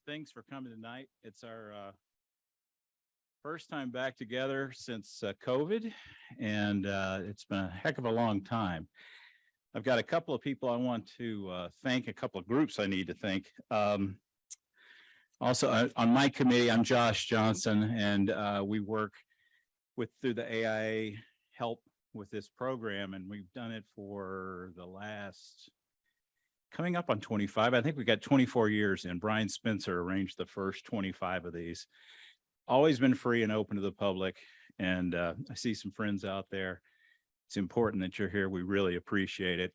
Thanks for coming tonight. It's our first time back together since COVID, and it's been a heck of a long time. I've got a couple of people I want to thank, a couple of groups I need to thank. Also on my committee, I'm Josh Johnson, and we work through the AIA help with this program, and we've done it for the last coming up on 25. I think we got 24 years in. Brian Spencer arranged the first 25 of these. Always been free and open to the public. And I see some friends out there. It's important that you're here. We really appreciate it.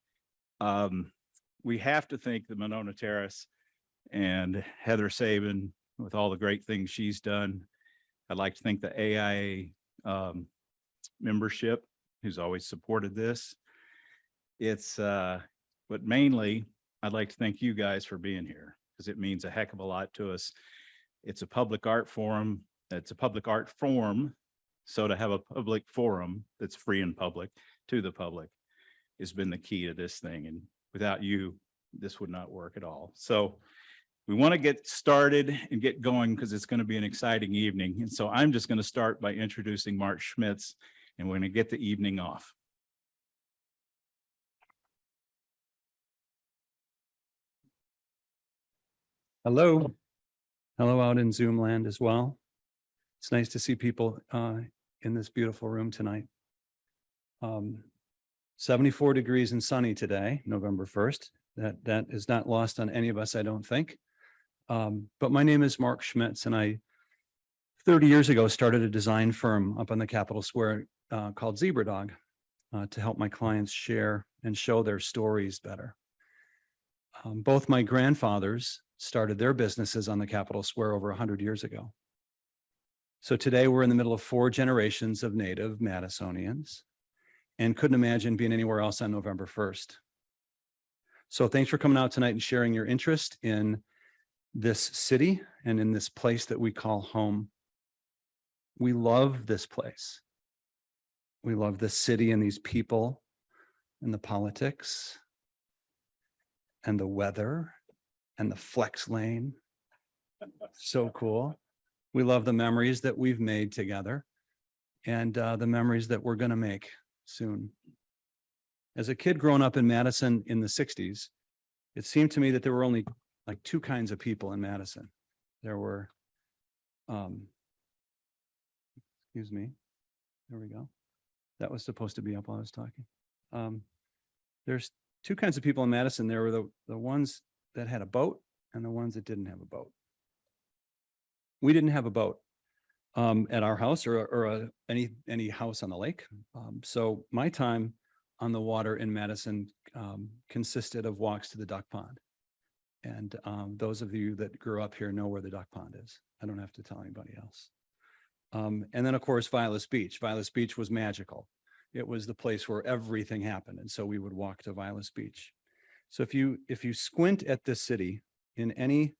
We have to thank the Monona Terrace and Heather Sabin with all the great things she's done. I'd like to thank the AIA membership who's always supported this. But mainly, I'd like to thank you guys for being here because it means a heck of a lot to us. It's a public art forum. It's a public art forum. So to have a public forum that's free and public to the public has been the key to this thing. And without you, this would not work at all. So we want to get started and get going because it's going to be an exciting evening. And so I'm just going to start by introducing Mark Schmitz, and we're going to get the evening off. Hello. Hello out in Zoom land as well. It's nice to see people in this beautiful room tonight. 74 degrees and sunny today, November 1st. That is not lost on any of us, I don't think. But my name is Mark Schmitz, and I 30 years ago started a design firm up on the Capitol Square called ZEBRADOG to help my clients share and show their stories better. Both my grandfathers started their businesses on the Capitol Square over 100 years ago. So today we're in the middle of 4 generations of native Madisonians and couldn't imagine being anywhere else on November 1st. So thanks for coming out tonight and sharing your interest in this city and in this place that we call home. We love this place. We love this city and these people and the politics and the weather and the flex lane. So cool. We love the memories that we've made together and the memories that we're going to make soon. As a kid growing up in Madison in the 60s, it seemed to me that there were only like 2 kinds of people in Madison. There were, excuse me, there we go. That was supposed to be up while I was talking. There's 2 kinds of people in Madison. There were the ones that had a boat and the ones that didn't have a boat. We didn't have a boat at our house or any house on the lake. So my time on the water in Madison consisted of walks to the duck pond. And those of you that grew up here know where the duck pond is. I don't have to tell anybody else. And then, of course, Vilas Beach. Vilas Beach was magical. It was the place where everything happened. And so we would walk to Vilas Beach. So if you squint at this city from any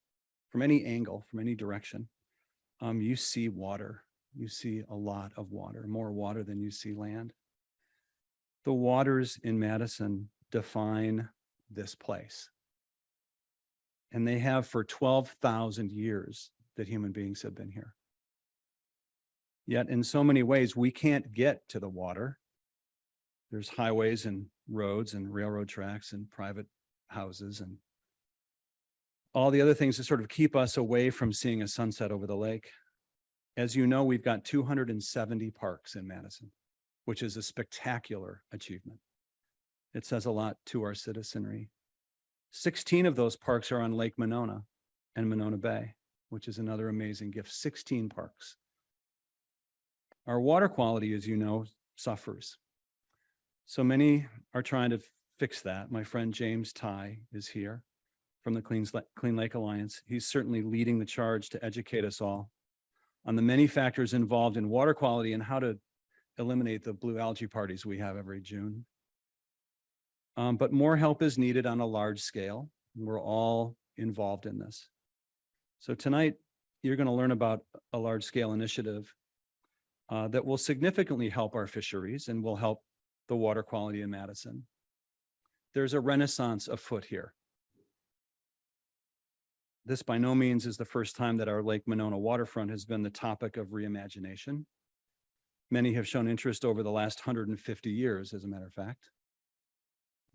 angle, from any direction, you see water. You see a lot of water, more water than you see land. The waters in Madison define this place. And they have for 12,000 years that human beings have been here. Yet in so many ways, we can't get to the water. There's highways and roads and railroad tracks and private houses and all the other things that sort of keep us away from seeing a sunset over the lake. As you know, we've got 270 parks in Madison, which is a spectacular achievement. It says a lot to our citizenry. 16 of those parks are on Lake Monona and Monona Bay, which is another amazing gift. 16 parks. Our water quality, as you know, suffers. So many are trying to fix that. My friend James Ty is here from the Clean Lake Alliance. He's certainly leading the charge to educate us all on the many factors involved in water quality and how to eliminate the blue algae parties we have every June. But more help is needed on a large scale. We're all involved in this. So tonight, you're going to learn about a large scale initiative that will significantly help our fisheries and will help the water quality in Madison. There's a renaissance afoot here. This by no means is the first time that our Lake Monona Waterfront has been the topic of reimagination. Many have shown interest over the last 150 years, as a matter of fact.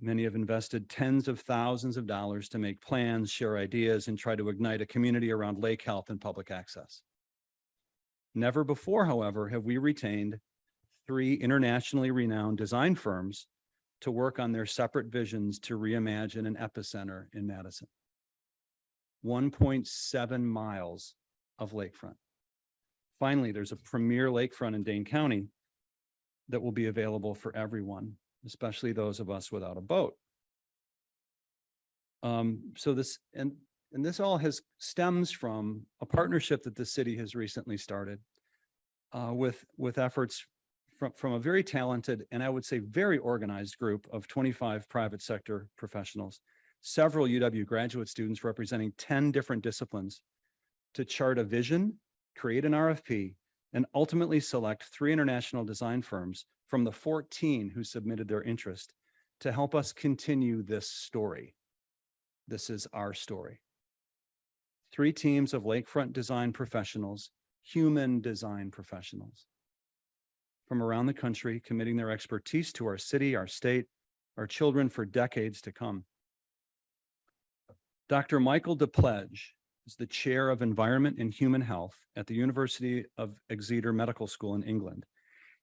Many have invested tens of thousands of dollars to make plans, share ideas, and try to ignite a community around lake health and public access. Never before, however, have we retained 3 internationally renowned design firms to work on their separate visions to reimagine an epicenter in Madison. 1.7 miles of lakefront. Finally, there's a premier lakefront in Dane County that will be available for everyone, especially those of us without a boat. So this all stems from a partnership that the city has recently started with efforts from a very talented and I would say very organized group of 25 private sector professionals, several UW graduate students representing 10 different disciplines to chart a vision, create an RFP, and ultimately select 3 international design firms from the 14 who submitted their interest to help us continue this story. This is our story. 3 teams of lakefront design professionals, human design professionals from around the country, committing their expertise to our city, our state, our children for decades to come. Dr. Michael DePledge is the chair of Environment and Human Health at the University of Exeter Medical School in England.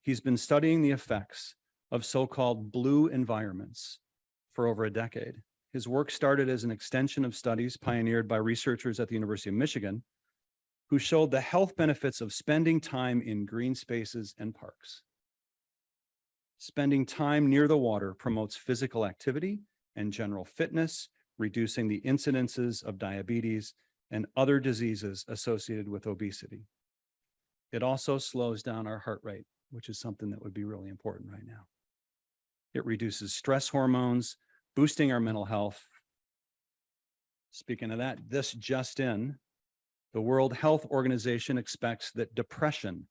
He's been studying the effects of so-called blue environments for over a decade. His work started as an extension of studies pioneered by researchers at the University of Michigan, who showed the health benefits of spending time in green spaces and parks. Spending time near the water promotes physical activity and general fitness, reducing the incidences of diabetes and other diseases associated with obesity. It also slows down our heart rate, which is something that would be really important right now. It reduces stress hormones, boosting our mental health. Speaking of that, this just in, the World Health Organization expects that depression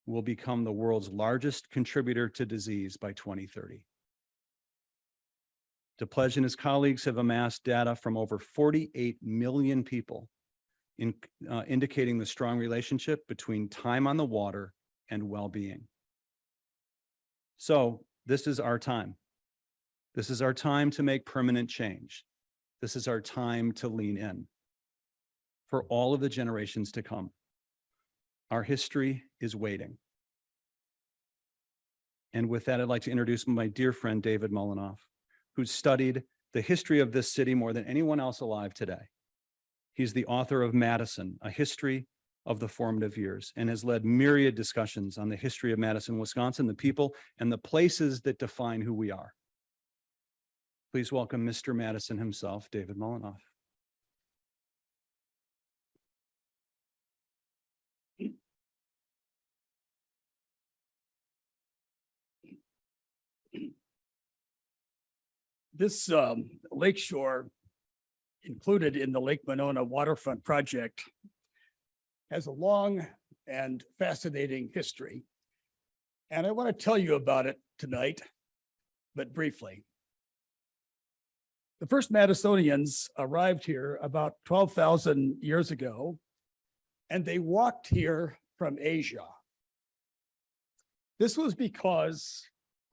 will become the world's largest contributor to disease by 2030. DePledge and his colleagues have amassed data from over 48 million people indicating the strong relationship between time on the water and well-being. So this is our time. This is our time to make permanent change. This is our time to lean in for all of the generations to come. Our history is waiting. And with that, I'd like to introduce my dear friend, David Mollenhoff, who's studied the history of this city more than anyone else alive today. He's the author of Madison, A History of the Formative Years, and has led myriad discussions on the history of Madison, Wisconsin, the people and the places that define who we are. Please welcome Mr. Madison himself, David Mollenhoff. This lakeshore included in the Lake Monona Waterfront project has a long and fascinating history. And I want to tell you about it tonight, but briefly. The first Madisonians arrived here about 12,000 years ago, and they walked here from Asia. This was because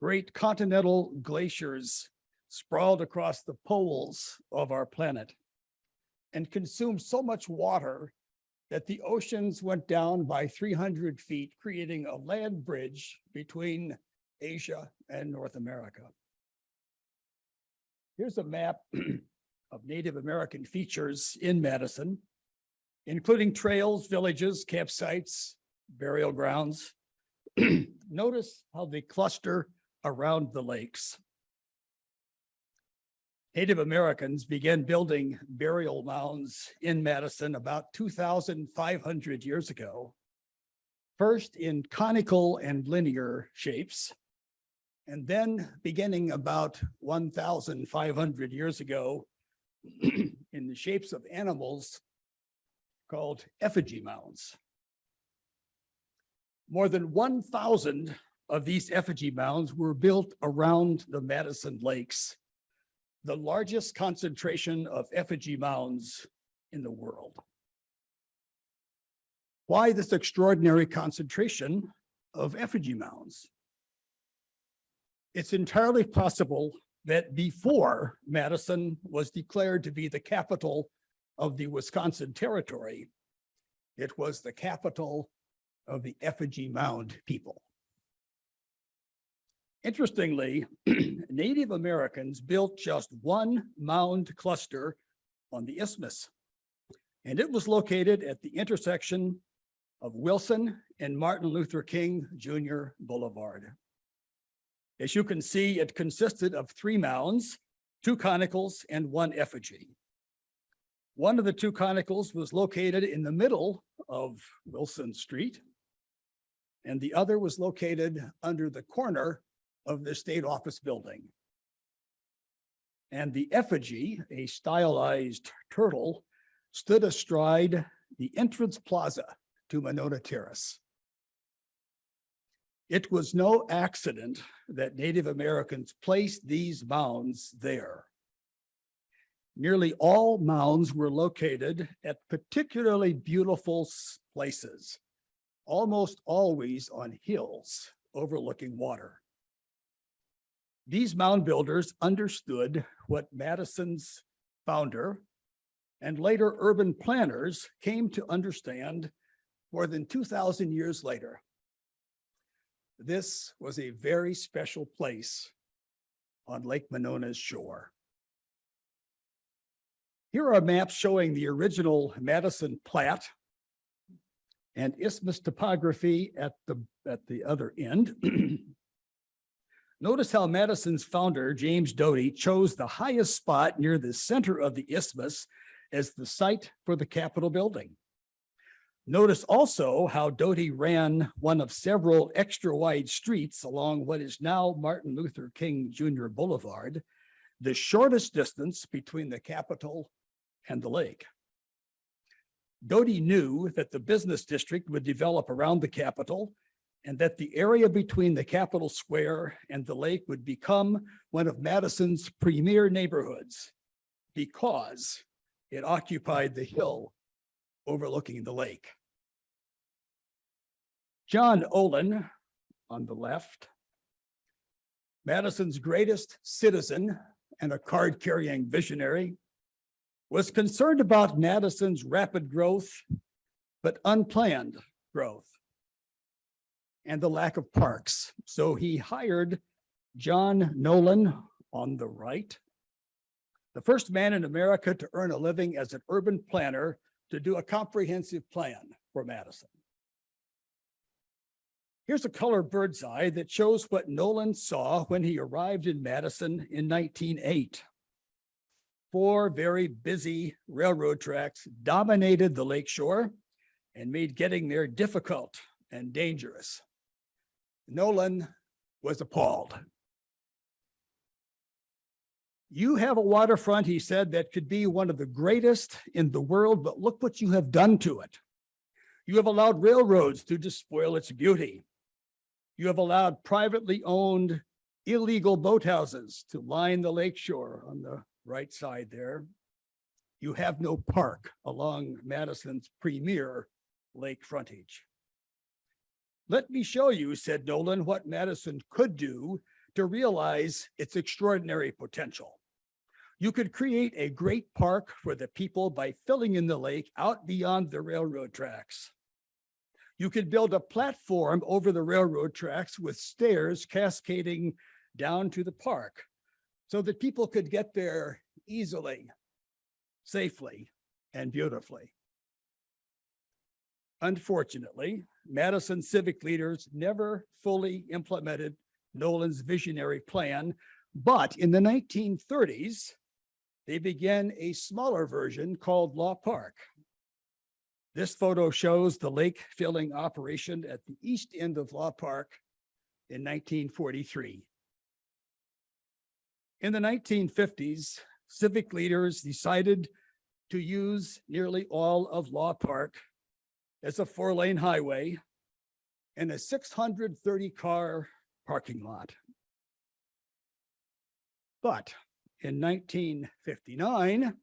great continental glaciers sprawled across the poles of our planet and consumed so much water that the oceans went down by 300 feet, creating a land bridge between Asia and North America. Here's a map of Native American features in Madison, including trails, villages, campsites, burial grounds. Notice how they cluster around the lakes. Native Americans began building burial mounds in Madison about 2,500 years ago, first in conical and linear shapes, and then beginning about 1,500 years ago in the shapes of animals called effigy mounds. More than 1,000 of these effigy mounds were built around the Madison lakes, the largest concentration of effigy mounds in the world. Why this extraordinary concentration of effigy mounds? It's entirely possible that before Madison was declared to be the capital of the Wisconsin Territory, it was the capital of the effigy mound people. Interestingly, Native Americans built just one mound cluster on the isthmus, and it was located at the intersection of Wilson and Martin Luther King Jr. Boulevard. As you can see, it consisted of 3 mounds, 2 conicals, and 1 effigy. One of the 2 conicals was located in the middle of Wilson Street, and the other was located under the corner of the state office building. And the effigy, a stylized turtle, stood astride the entrance plaza to Monona Terrace. It was no accident that Native Americans placed these mounds there. Nearly all mounds were located at particularly beautiful places, almost always on hills overlooking water. These mound builders understood what Madison's founder and later urban planners came to understand more than 2,000 years later. This was a very special place on Lake Monona's shore. Here are maps showing the original Madison plat and isthmus topography at the other end. Notice how Madison's founder, James Doty, chose the highest spot near the center of the isthmus as the site for the Capitol building. Notice also how Doty ran one of several extra wide streets along what is now Martin Luther King Jr. Boulevard, the shortest distance between the Capitol and the lake. Doty knew that the business district would develop around the Capitol and that the area between the Capitol Square and the lake would become one of Madison's premier neighborhoods because it occupied the hill overlooking the lake. John Olin, on the left, Madison's greatest citizen and a card-carrying visionary, was concerned about Madison's rapid growth, but unplanned growth, and the lack of parks. So he hired John Nolen, on the right, the first man in America to earn a living as an urban planner, to do a comprehensive plan for Madison. Here's a color bird's eye that shows what Nolen saw when he arrived in Madison in 1908. 4 very busy railroad tracks dominated the lakeshore and made getting there difficult and dangerous. Nolen was appalled. You have a waterfront, he said, that could be one of the greatest in the world, but look what you have done to it. You have allowed railroads to despoil its beauty. You have allowed privately owned illegal boathouses to line the lakeshore on the right side there. You have no park along Madison's premier lake frontage. Let me show you, said Nolen, what Madison could do to realize its extraordinary potential. You could create a great park for the people by filling in the lake out beyond the railroad tracks. You could build a platform over the railroad tracks with stairs cascading down to the park so that people could get there easily, safely, and beautifully. Unfortunately, Madison civic leaders never fully implemented Nolen's visionary plan, but in the 1930s, they began a smaller version called Law Park. This photo shows the lake filling operation at the east end of Law Park in 1943. In the 1950s, civic leaders decided to use nearly all of Law Park as a 4-lane highway and a 630-car parking lot. But in 1959,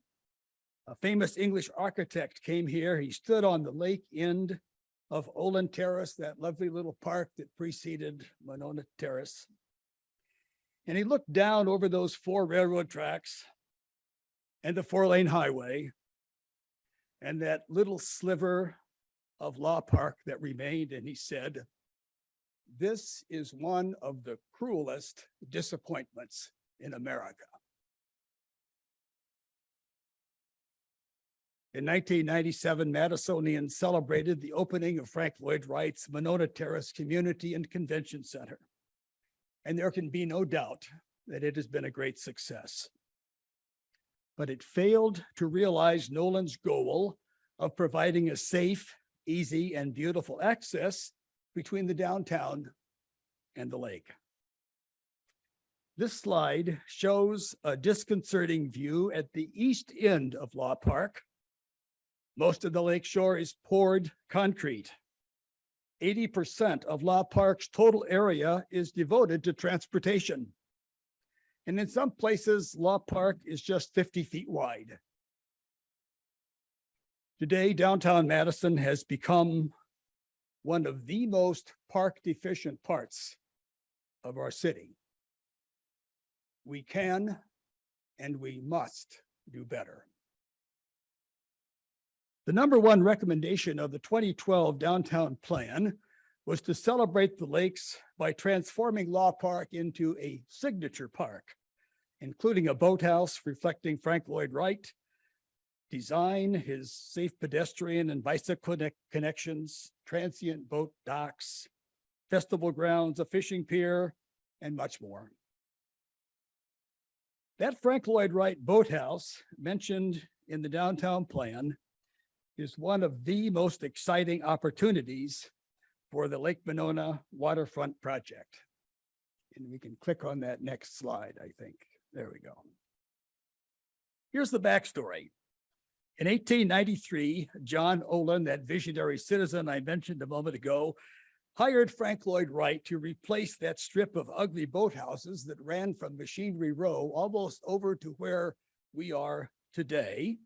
A famous English architect came here. He stood on the lake end of Nolen Terrace, that lovely little park that preceded Monona Terrace. And he looked down over those 4 railroad tracks and the 4-lane highway and that little sliver of Law Park that remained. And he said, "This is one of the cruelest disappointments in America." In 1997, Madisonians celebrated the opening of Frank Lloyd Wright's Monona Terrace Community and Convention Center. And there can be no doubt that it has been a great success. But it failed to realize Nolen's goal of providing a safe, easy, and beautiful access between the downtown and the lake. This slide shows a disconcerting view at the east end of Law Park. Most of the lake shore is poured concrete. 80% of Law Park's total area is devoted to transportation. And in some places, Law Park is just 50 feet wide. Today, downtown Madison has become one of the most park deficient parts of our city. We can and we must do better. The number 1 recommendation of the 2012 downtown plan was to celebrate the lakes by transforming Law Park into a signature park, including a boathouse reflecting Frank Lloyd Wright, design, his safe pedestrian and bicycle connections, transient boat docks, festival grounds, a fishing pier, and much more. That Frank Lloyd Wright boathouse mentioned in the downtown plan is one of the most exciting opportunities for the Lake Monona Waterfront project. And we can click on that next slide, I think. There we go. Here's the backstory. In 1893, John Olin, that visionary citizen I mentioned a moment ago, hired Frank Lloyd Wright to replace that strip of ugly boathouses that ran from Machinery Row almost over to where we are today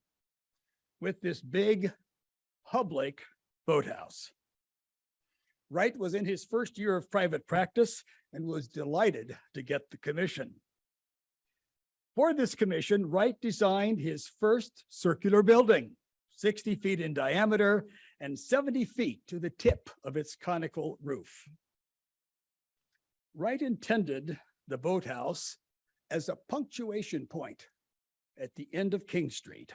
with this big public boathouse. Wright was in his first year of private practice and was delighted to get the commission. For this commission, Wright designed his first circular building, 60 feet in diameter and 70 feet to the tip of its conical roof. Wright intended the boathouse as a punctuation point at the end of King Street.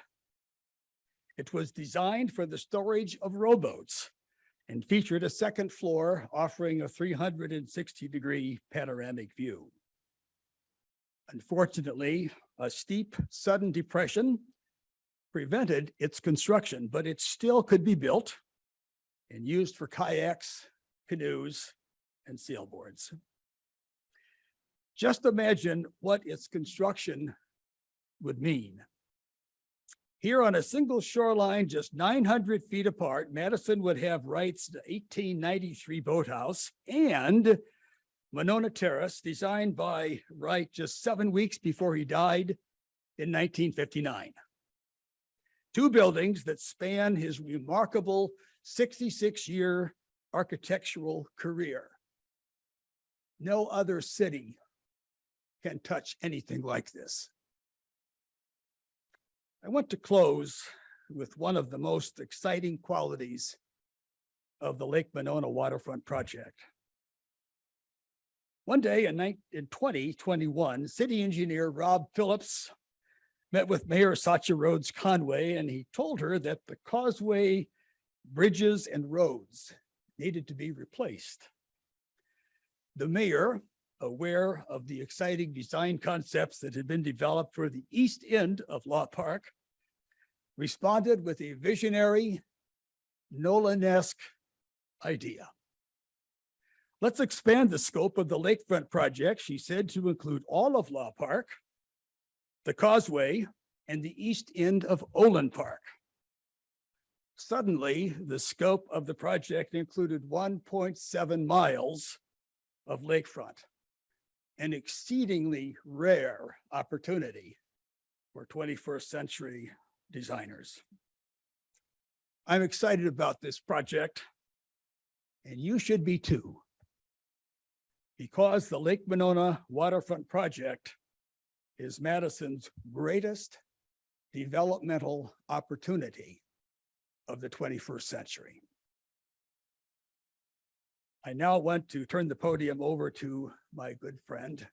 It was designed for the storage of rowboats and featured a second floor offering a 360-degree panoramic view. Unfortunately, a steep, sudden depression prevented its construction, but it still could be built and used for kayaks, canoes, and sailboards. Just imagine what its construction would mean. Here on a single shoreline, just 900 feet apart, Madison would have Wright's 1893 boathouse and Monona Terrace, designed by Wright just 7 weeks before he died in 1959. 2 buildings that span his remarkable 66-year architectural career. No other city can touch anything like this. I want to close with one of the most exciting qualities of the Lake Monona Waterfront project. One day in 2021, city engineer Rob Phillips met with Mayor Satya Rhodes Conway, and he told her that the causeway, bridges, and roads needed to be replaced. The mayor, aware of the exciting design concepts that had been developed for the east end of Law Park, responded with a visionary, Nolan-esque idea. Let's expand the scope of the lakefront project, she said, to include all of Law Park, the causeway, and the east end of Nolen Park. Suddenly, the scope of the project included 1.7 miles of lakefront, an exceedingly rare opportunity for 21st century designers. I'm excited about this project, and you should be too, because the Lake Monona Waterfront project is Madison's greatest developmental opportunity of the 21st century. I now want to turn the podium over to my good friend,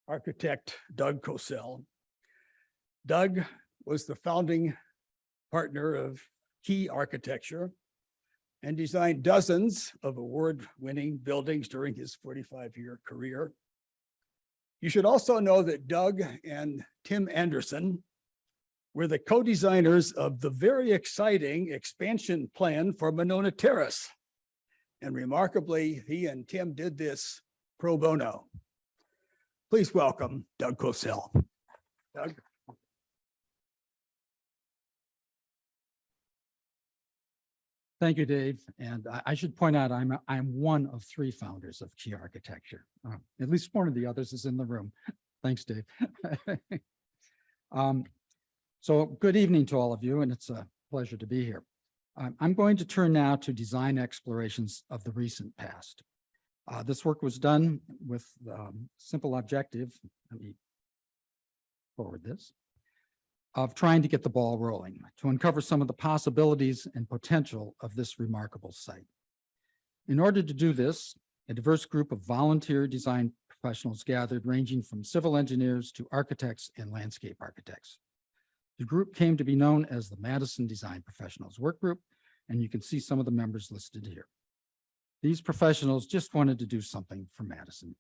architect Doug Kozel. Doug was the founding partner of Key Architecture and designed dozens of award-winning buildings during his 45-year career. You should also know that Doug and Tim Anderson were the co-designers of the very exciting expansion plan for Monona Terrace. And remarkably, he and Tim did this pro bono. Please welcome Doug Kozel. Doug. Thank you, Dave. And I should point out, I'm one of three founders of Key Architecture. At least one of the others is in the room. Thanks, Dave. So good evening to all of you, and it's a pleasure to be here. I'm going to turn now to design explorations of the recent past. This work was done with simple objective, let me forward this, of trying to get the ball rolling, to uncover some of the possibilities and potential of this remarkable site. In order to do this, a diverse group of volunteer design professionals gathered, ranging from civil engineers to architects and landscape architects. The group came to be known as the Madison Design Professionals Work Group, and you can see some of the members listed here. These professionals just wanted to do something for Madison.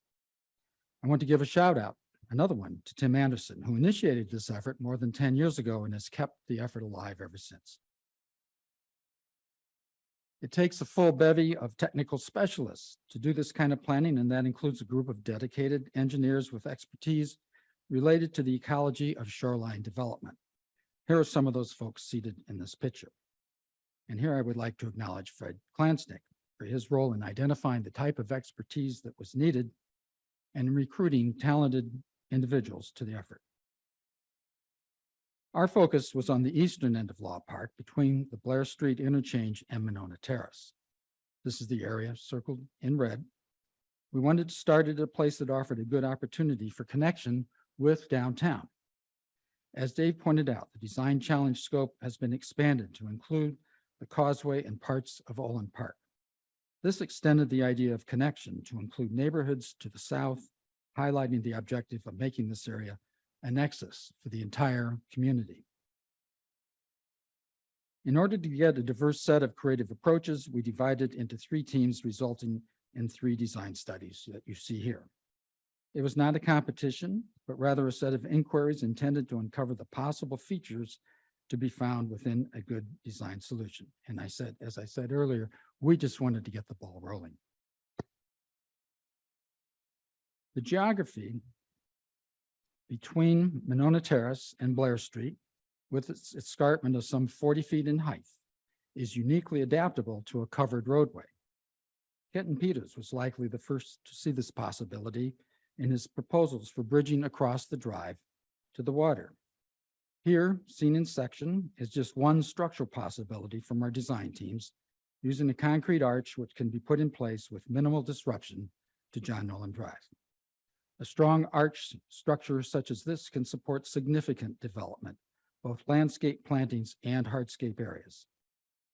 I want to give a shout out, another one, to Tim Anderson, who initiated this effort more than 10 years ago and has kept the effort alive ever since. It takes a full bevy of technical specialists to do this kind of planning, and that includes a group of dedicated engineers with expertise related to the ecology of shoreline development. Here are some of those folks seated in this picture. And here I would like to acknowledge Fred Klansnick for his role in identifying the type of expertise that was needed and in recruiting talented individuals to the effort. Our focus was on the eastern end of Law Park between the Blair Street interchange and Monona Terrace. This is the area circled in red. We wanted to start at a place that offered a good opportunity for connection with downtown. As Dave pointed out, the design challenge scope has been expanded to include the causeway and parts of Olin Park. This extended the idea of connection to include neighborhoods to the south, highlighting the objective of making this area a nexus for the entire community. In order to get a diverse set of creative approaches, we divided into three teams, resulting in three design studies that you see here. It was not a competition, but rather a set of inquiries intended to uncover the possible features to be found within a good design solution. And as I said earlier, we just wanted to get the ball rolling. The geography between Monona Terrace and Blair Street, with its escarpment of some 40 feet in height, is uniquely adaptable to a covered roadway. Kenton Peters was likely the first to see this possibility in his proposals for bridging across the drive to the water. Here, seen in section, is just one structural possibility from our design teams, using a concrete arch which can be put in place with minimal disruption to John Nolan Drive. A strong arch structure such as this can support significant development, both landscape plantings and hardscape areas.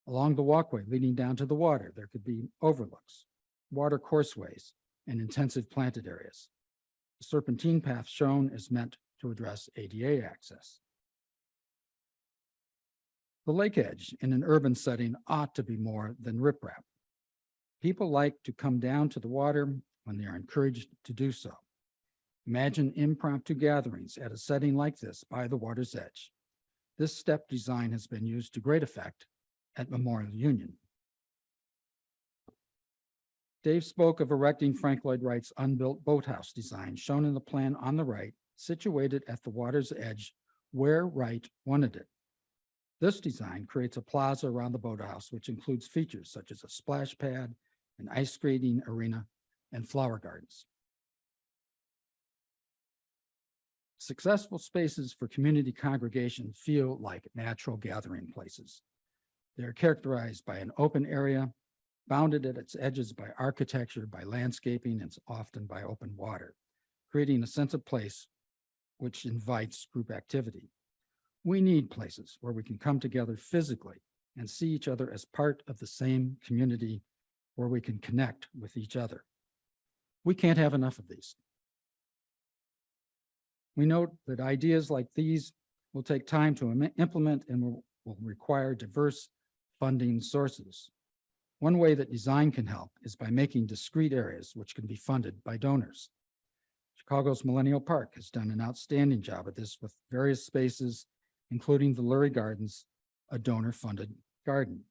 Along the walkway leading down to the water, there could be overlooks, water courseways, and intensive planted areas. The serpentine path shown is meant to address ADA access. The lake edge in an urban setting ought to be more than riprap. People like to come down to the water when they are encouraged to do so. Imagine impromptu gatherings at a setting like this by the water's edge. This step design has been used to great effect at Memorial Union. Dave spoke of erecting Frank Lloyd Wright's unbuilt boathouse design shown in the plan on the right, situated at the water's edge where Wright wanted it. This design creates a plaza around the boathouse, which includes features such as a splash pad, an ice skating arena, and flower gardens. Successful spaces for community congregation feel like natural gathering places. They are characterized by an open area, bounded at its edges by architecture, by landscaping, and often by open water, creating a sense of place which invites group activity. We need places where we can come together physically and see each other as part of the same community, where we can connect with each other. We can't have enough of these. We note that ideas like these will take time to implement and will require diverse funding sources. One way that design can help is by making discrete areas which can be funded by donors. Chicago's Millennial Park has done an outstanding job at this with various spaces, including the Lurie Gardens, a donor-funded garden.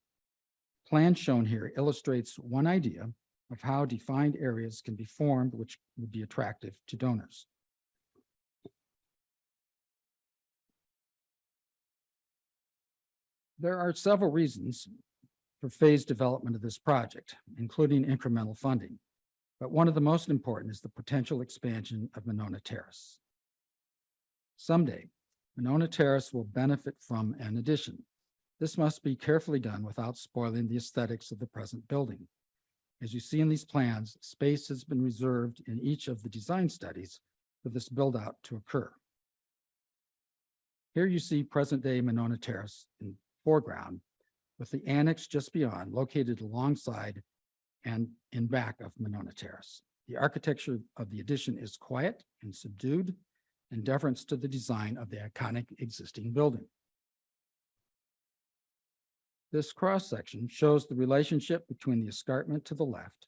Plan shown here illustrates one idea of how defined areas can be formed which would be attractive to donors. There are several reasons for phased development of this project, including incremental funding. But one of the most important is the potential expansion of Monona Terrace. Someday, Monona Terrace will benefit from an addition. This must be carefully done without spoiling the aesthetics of the present building. As you see in these plans, space has been reserved in each of the design studies for this build-out to occur. Here you see present-day Monona Terrace in foreground, with the annex just beyond, located alongside and in back of Monona Terrace. The architecture of the addition is quiet and subdued, in deference to the design of the iconic existing building. This cross-section shows the relationship between the escarpment to the left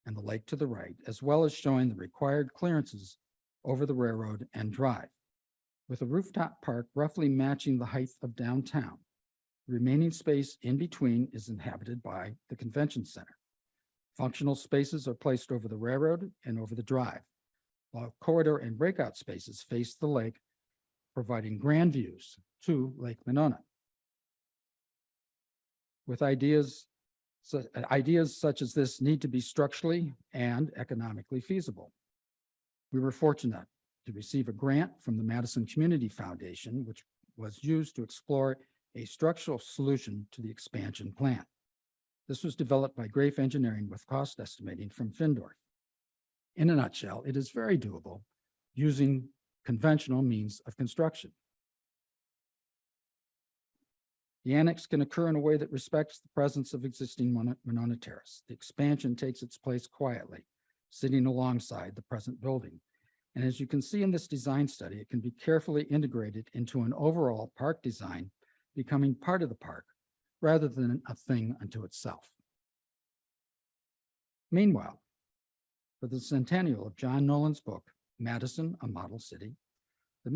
and the lake to the right, as well as showing the required clearances over the railroad and drive. With a rooftop park roughly matching the height of downtown, the remaining space in between is inhabited by the convention center. Functional spaces are placed over the railroad and over the drive, while corridor and breakout spaces face the lake, providing grand views to Lake Monona. With ideas such as this need to be structurally and economically feasible. We were fortunate to receive a grant from the Madison Community Foundation, which was used to explore a structural solution to the expansion plan. This was developed by Grafe Engineering with cost estimating from Findorf. In a nutshell, it is very doable using conventional means of construction. The annex can occur in a way that respects the presence of existing Monona Terrace. The expansion takes its place quietly, sitting alongside the present building. And as you can see in this design study, it can be carefully integrated into an overall park design, becoming part of the park rather than a thing unto itself. Meanwhile, for the centennial of John Nolan's book, Madison, a Model City, the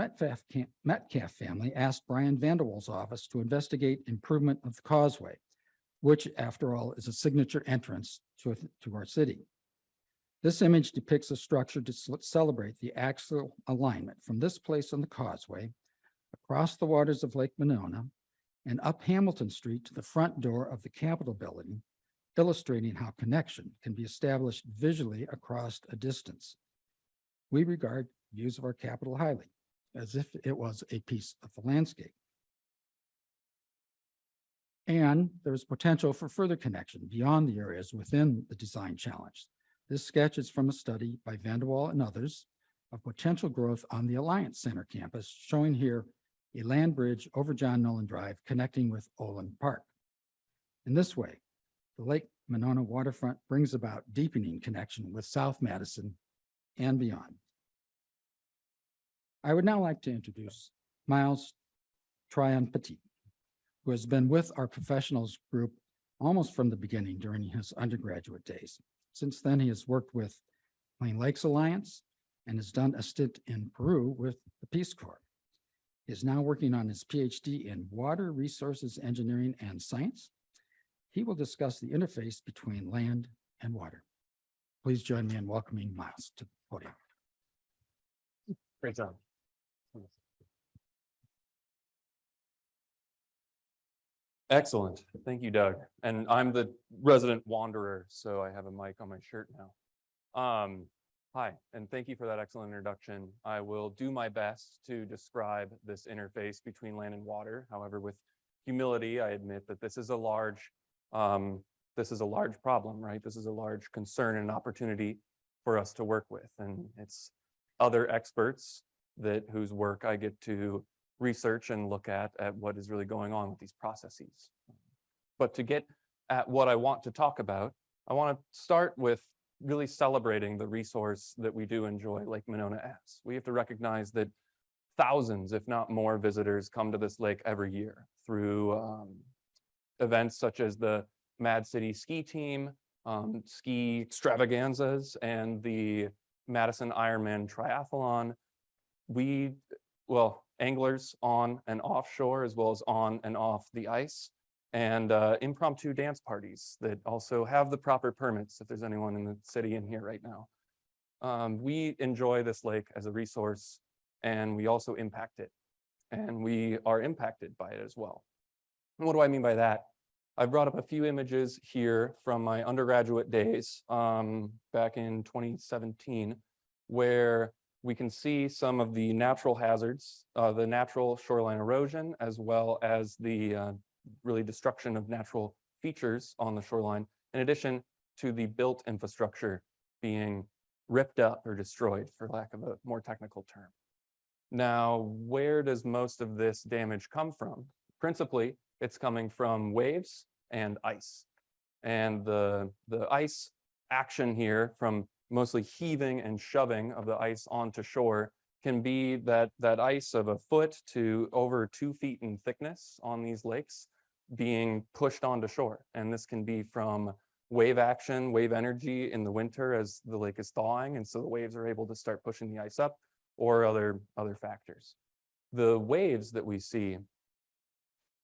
Metcalf family asked Brian Vanderwall's office to investigate improvement of the causeway, which, after all, is a signature entrance to our city. This image depicts a structure to celebrate the axial alignment from this place on the causeway, across the waters of Lake Monona, and up Hamilton Street to the front door of the Capitol building, illustrating how connection can be established visually across a distance. We regard views of our Capitol highly, as if it was a piece of the landscape. And there's potential for further connection beyond the areas within the design challenge. This sketch is from a study by Vanderwall and others of potential growth on the Alliance Center campus, showing here a land bridge over John Nolan Drive connecting with Olin Park. In this way, the Lake Monona Waterfront brings about deepening connection with South Madison and beyond. I would now like to introduce Miles Tryon-Petith, who has been with our professionals group almost from the beginning during his undergraduate days. Since then, he has worked with Plain Lakes Alliance and has done a stint in Peru with the Peace Corps. He is now working on his PhD in Water Resources Engineering and Science. He will discuss the interface between land and water. Please join me in welcoming Miles to the podium. Great job. Excellent. Thank you, Doug. And I'm the resident wanderer, so I have a mic on my shirt now. Hi, and thank you for that excellent introduction. I will do my best to describe this interface between land and water. However, with humility, I admit that this is a large problem, right? This is a large concern and opportunity for us to work with, and it's other experts whose work I get to research and look at what is really going on with these processes. But to get at what I want to talk about, I want to start with really celebrating the resource that we do enjoy Lake Monona as. We have to recognize that thousands, if not more, visitors come to this lake every year through events such as the Mad City ski team, ski extravaganzas, and the Madison Ironman triathlon. Anglers on and offshore, as well as on and off the ice, and impromptu dance parties that also have the proper permits, if there's anyone in the city in here right now. We enjoy this lake as a resource, and we also impact it, and we are impacted by it as well. And what do I mean by that? I brought up a few images here from my undergraduate days back in 2017, where we can see some of the natural hazards, the natural shoreline erosion, as well as the really destruction of natural features on the shoreline, in addition to the built infrastructure being ripped up or destroyed, for lack of a more technical term. Now, where does most of this damage come from? Principally, it's coming from waves and ice. And the ice action here, from mostly heaving and shoving of the ice onto shore, can be that ice of a foot to over 2 feet in thickness on these lakes being pushed onto shore. And this can be from wave action, wave energy in the winter as the lake is thawing, and so the waves are able to start pushing the ice up, or other factors. The waves that we see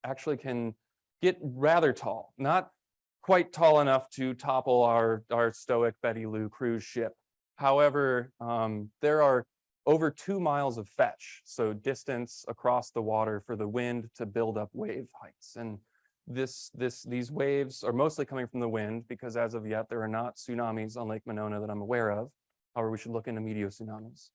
actually can get rather tall, not quite tall enough to topple our stoic Betty Lou cruise ship. However, there are over 2 miles of fetch, so distance across the water for the wind to build up wave heights. And these waves are mostly coming from the wind, because as of yet, there are not tsunamis on Lake Monona that I'm aware of. However, we should look into meteor tsunamis.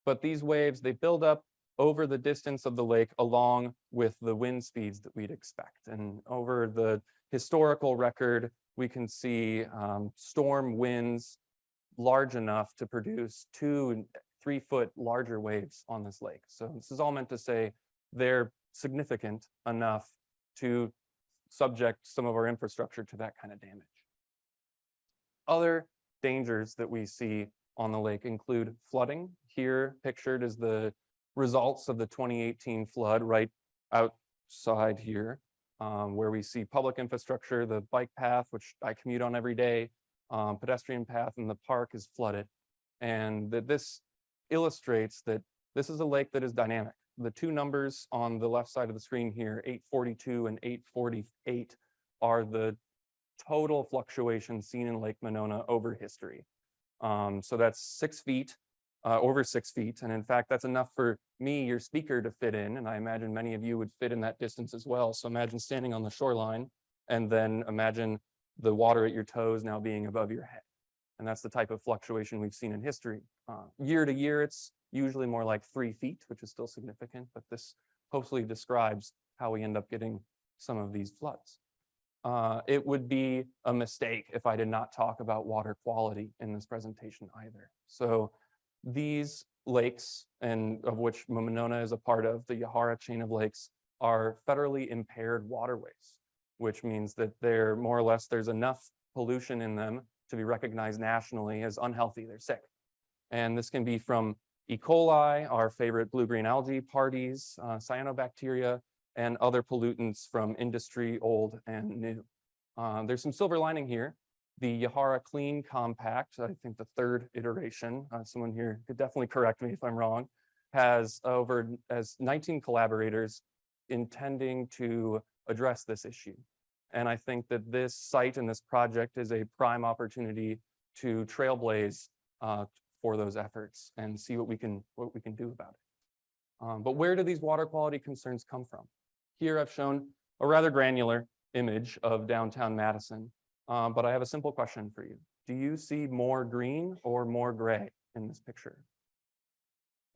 But these waves, they build up over the distance of the lake along with the wind speeds that we'd expect. And over the historical record, we can see storm winds large enough to produce 2 and 3 foot larger waves on this lake. So this is all meant to say they're significant enough to subject some of our infrastructure to that kind of damage. Other dangers that we see on the lake include flooding. Here pictured is the results of the 2018 flood right outside here, where we see public infrastructure, the bike path, which I commute on every day, pedestrian path, and the park is flooded. And this illustrates that this is a lake that is dynamic. The 2 numbers on the left side of the screen here, 842 and 848, are the total fluctuation seen in Lake Monona over history. So that's 6 feet, over 6 feet. And in fact, that's enough for me, your speaker, to fit in. And I imagine many of you would fit in that distance as well. So imagine standing on the shoreline, and then imagine the water at your toes now being above your head. And that's the type of fluctuation we've seen in history. Year to year, it's usually more like 3 feet, which is still significant, but this hopefully describes how we end up getting some of these floods. It would be a mistake if I did not talk about water quality in this presentation either. So these lakes, and of which Monona is a part of, the Yahara chain of lakes, are federally impaired waterways, which means that they're more or less, there's enough pollution in them to be recognized nationally as unhealthy, they're sick. And this can be from E. coli, our favorite blue-green algae parties, cyanobacteria, and other pollutants from industry, old and new. There's some silver lining here. The Yahara Clean Compact, I think the 3rd iteration, someone here could definitely correct me if I'm wrong, has 19 collaborators intending to address this issue. And I think that this site and this project is a prime opportunity to trailblaze for those efforts and see what we can do about it. But where do these water quality concerns come from? Here I've shown a rather granular image of downtown Madison, but I have a simple question for you. Do you see more green or more gray in this picture?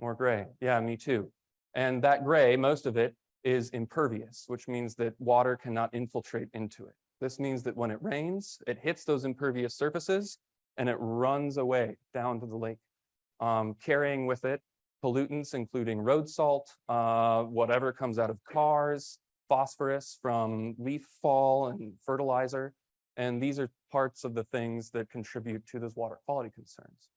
More gray. Yeah, me too. And that gray, most of it is impervious, which means that water cannot infiltrate into it. This means that when it rains, it hits those impervious surfaces and it runs away down to the lake, carrying with it pollutants, including road salt, whatever comes out of cars, phosphorus from leaf fall and fertilizer. And these are parts of the things that contribute to those water quality concerns.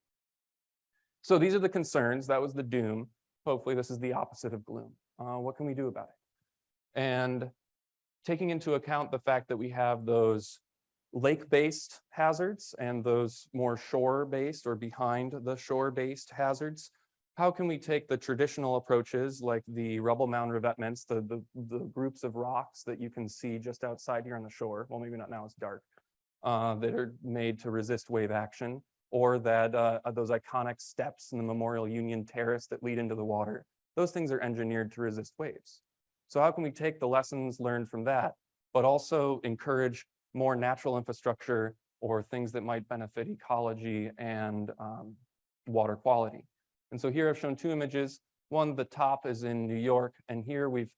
So these are the concerns. That was the doom. Hopefully this is the opposite of gloom. What can we do about it? And taking into account the fact that we have those lake-based hazards and those more shore-based or behind the shore-based hazards, how can we take the traditional approaches like the rubble mound revetments, the groups of rocks that you can see just outside here on the shore, well, maybe not now, it's dark, that are made to resist wave action, or that those iconic steps in the Memorial Union Terrace that lead into the water, those things are engineered to resist waves. So how can we take the lessons learned from that, but also encourage more natural infrastructure or things that might benefit ecology and water quality? And so here I've shown two images. One, the top is in New York, and here we've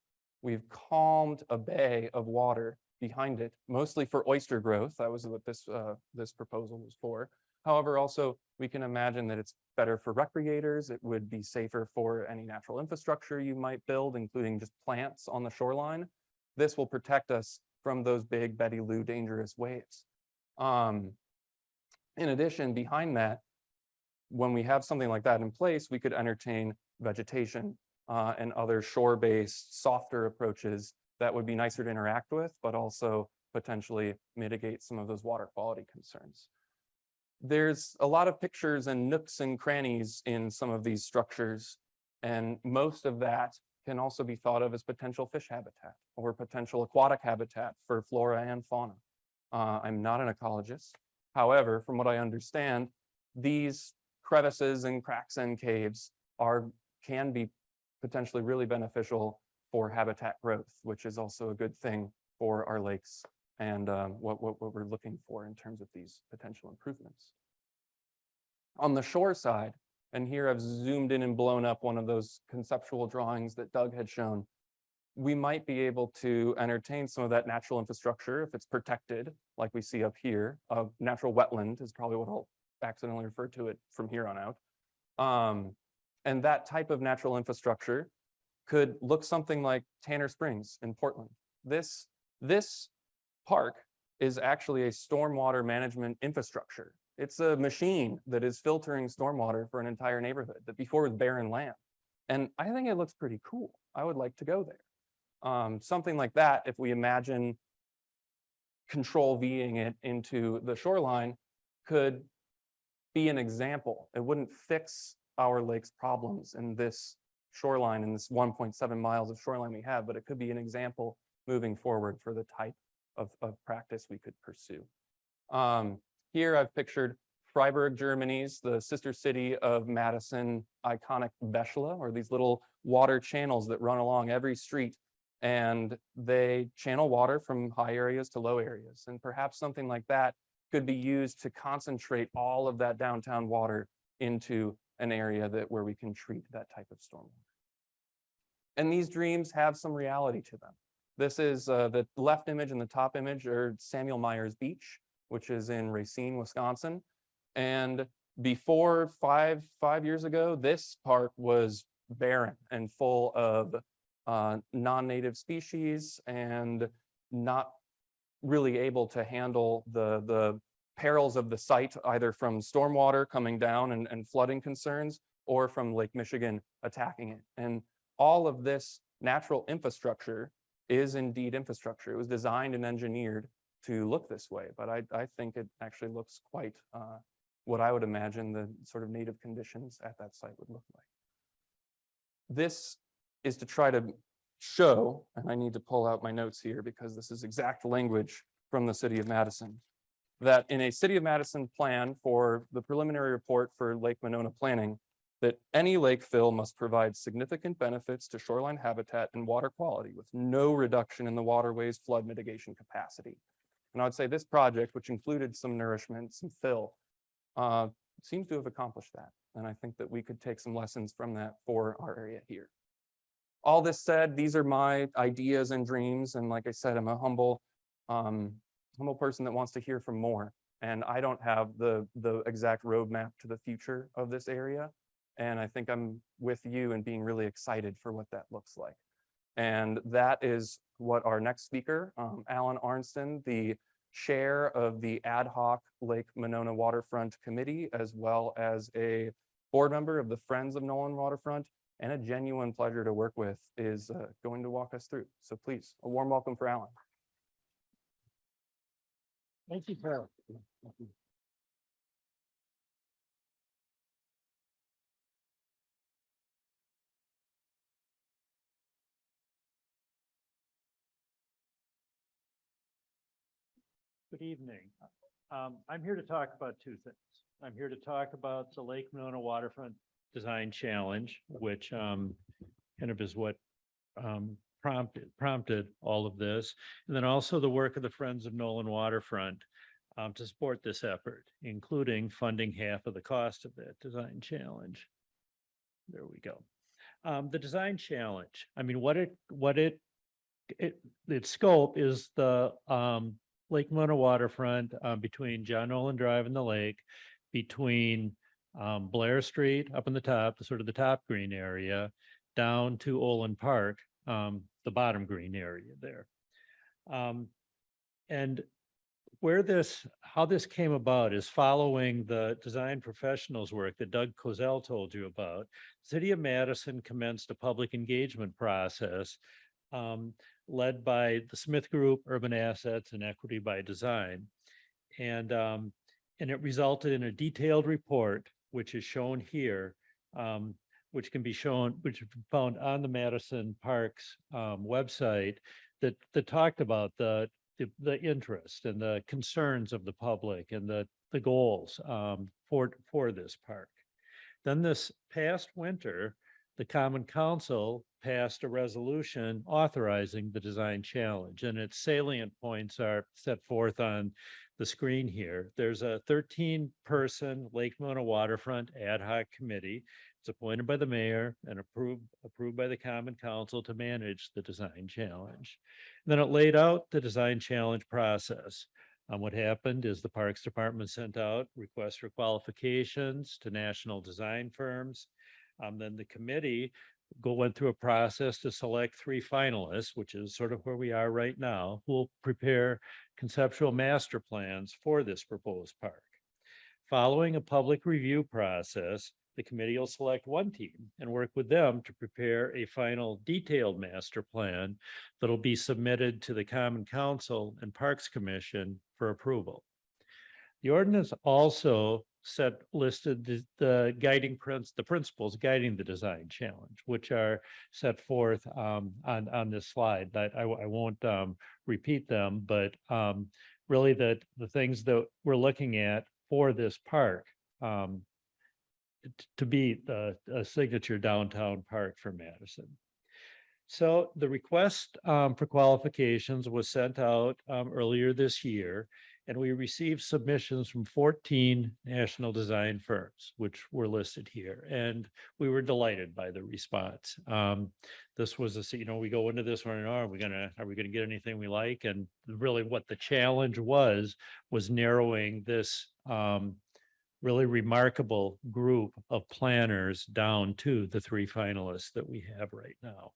calmed a bay of water behind it, mostly for oyster growth. That was what this proposal was for. However, also we can imagine that it's better for recreators. It would be safer for any natural infrastructure you might build, including just plants on the shoreline. This will protect us from those big Betty Lou dangerous waves. In addition, behind that, when we have something like that in place, we could entertain vegetation and other shore-based softer approaches that would be nicer to interact with, but also potentially mitigate some of those water quality concerns. There's a lot of pictures and nooks and crannies in some of these structures, and most of that can also be thought of as potential fish habitat or potential aquatic habitat for flora and fauna. I'm not an ecologist. However, from what I understand, these crevices and cracks and caves can be potentially really beneficial for habitat growth, which is also a good thing for our lakes and what we're looking for in terms of these potential improvements. On the shore side, and here I've zoomed in and blown up one of those conceptual drawings that Doug had shown, we might be able to entertain some of that natural infrastructure if it's protected, like we see up here. Natural wetland is probably what I'll accidentally refer to it from here on out. And that type of natural infrastructure could look something like Tanner Springs in Portland. This park is actually a stormwater management infrastructure. It's a machine that is filtering stormwater for an entire neighborhood that before was barren land. And I think it looks pretty cool. I would like to go there. Something like that, if we imagine control V-ing it into the shoreline, could be an example. It wouldn't fix our lake's problems in this shoreline, in this 1.7 miles of shoreline we have, but it could be an example moving forward for the type of practice we could pursue. Here I've pictured Freiburg, Germany's, the sister city of Madison, iconic Beschla, or these little water channels that run along every street, and they channel water from high areas to low areas. And perhaps something like that could be used to concentrate all of that downtown water into an area where we can treat that type of stormwater. And these dreams have some reality to them. This is the left image and the top image are Samuel Myers Beach, which is in Racine, Wisconsin. And before five years ago, this park was barren and full of non-native species and not really able to handle the perils of the site, either from stormwater coming down and flooding concerns, or from Lake Michigan attacking it. And all of this natural infrastructure is indeed infrastructure. It was designed and engineered to look this way, but I think it actually looks quite what I would imagine the sort of native conditions at that site would look like. This is to try to show, and I need to pull out my notes here because this is exact language from the City of Madison, that in a City of Madison plan for the preliminary report for Lake Monona planning, that any lake fill must provide significant benefits to shoreline habitat and water quality with no reduction in the waterway's flood mitigation capacity. And I would say this project, which included some nourishment, some fill, seems to have accomplished that. And I think that we could take some lessons from that for our area here. All this said, these are my ideas and dreams. And like I said, I'm a humble person that wants to hear from more. And I don't have the exact roadmap to the future of this area. And I think I'm with you in being really excited for what that looks like. And that is what our next speaker, Alan Arntsen, the chair of the ad hoc Lake Monona Waterfront Committee, as well as a board member of the Friends of Nolen Waterfront, and a genuine pleasure to work with, is going to walk us through. So please, a warm welcome for Alan. Thank you, Carol. Good evening. I'm here to talk about two things. I'm here to talk about the Lake Monona Waterfront Design Challenge, which kind of is what prompted all of this. And then also the work of the Friends of Nolen Waterfront to support this effort, including funding half of the cost of that design challenge. There we go. The design challenge, I mean, its scope is the Lake Monona Waterfront between John Nolan Drive and the lake, between Blair Street up in the top, the sort of the top green area, down to Olin Park, the bottom green area there. And how this came about is following the design professionals work that Doug Kozel told you about. City of Madison commenced a public engagement process led by the Smith Group, Urban Assets, and Equity by Design. And it resulted in a detailed report, which is shown here, which is found on the Madison Parks website, that talked about the interest and the concerns of the public and the goals for this park. Then this past winter, the Common Council passed a resolution authorizing the design challenge, and its salient points are set forth on the screen here. There's a 13-person Lake Monona Waterfront ad hoc committee. It's appointed by the mayor and approved by the Common Council to manage the design challenge. And then it laid out the design challenge process. What happened is the Parks Department sent out requests for qualifications to national design firms. Then the committee went through a process to select 3 finalists, which is sort of where we are right now, who will prepare conceptual master plans for this proposed park. Following a public review process, the committee will select one team and work with them to prepare a final detailed master plan that'll be submitted to the Common Council and Parks Commission for approval. The ordinance also listed the principles guiding the design challenge, which are set forth on this slide. That I won't repeat them, but really the things that we're looking at for this park to be a signature downtown park for Madison. So the request for qualifications was sent out earlier this year, and we received submissions from 14 national design firms, which were listed here, and we were delighted by the response. This was we go into this one, are we gonna get anything we like? And really, what the challenge was narrowing this really remarkable group of planners down to the 3 finalists that we have right now.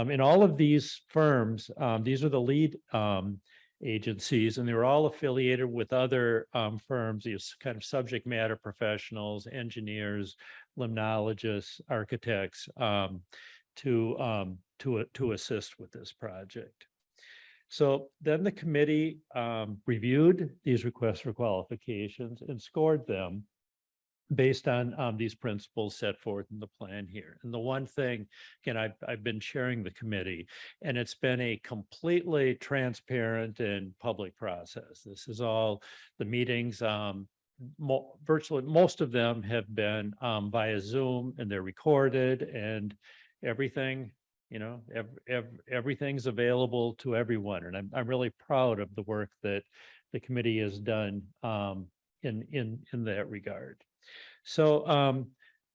In all of these firms, these are the lead agencies, and they were all affiliated with other firms, these kind of subject matter professionals, engineers, limnologists, architects, to assist with this project. So then the committee reviewed these requests for qualifications and scored them based on these principles set forth in the plan here. And the one thing, again, I've been chairing the committee, and it's been a completely transparent and public process. This is all the meetings, virtually most of them have been via Zoom, and they're recorded, and everything You know, everything's available to everyone, and I'm really proud of the work that the committee has done in that regard. So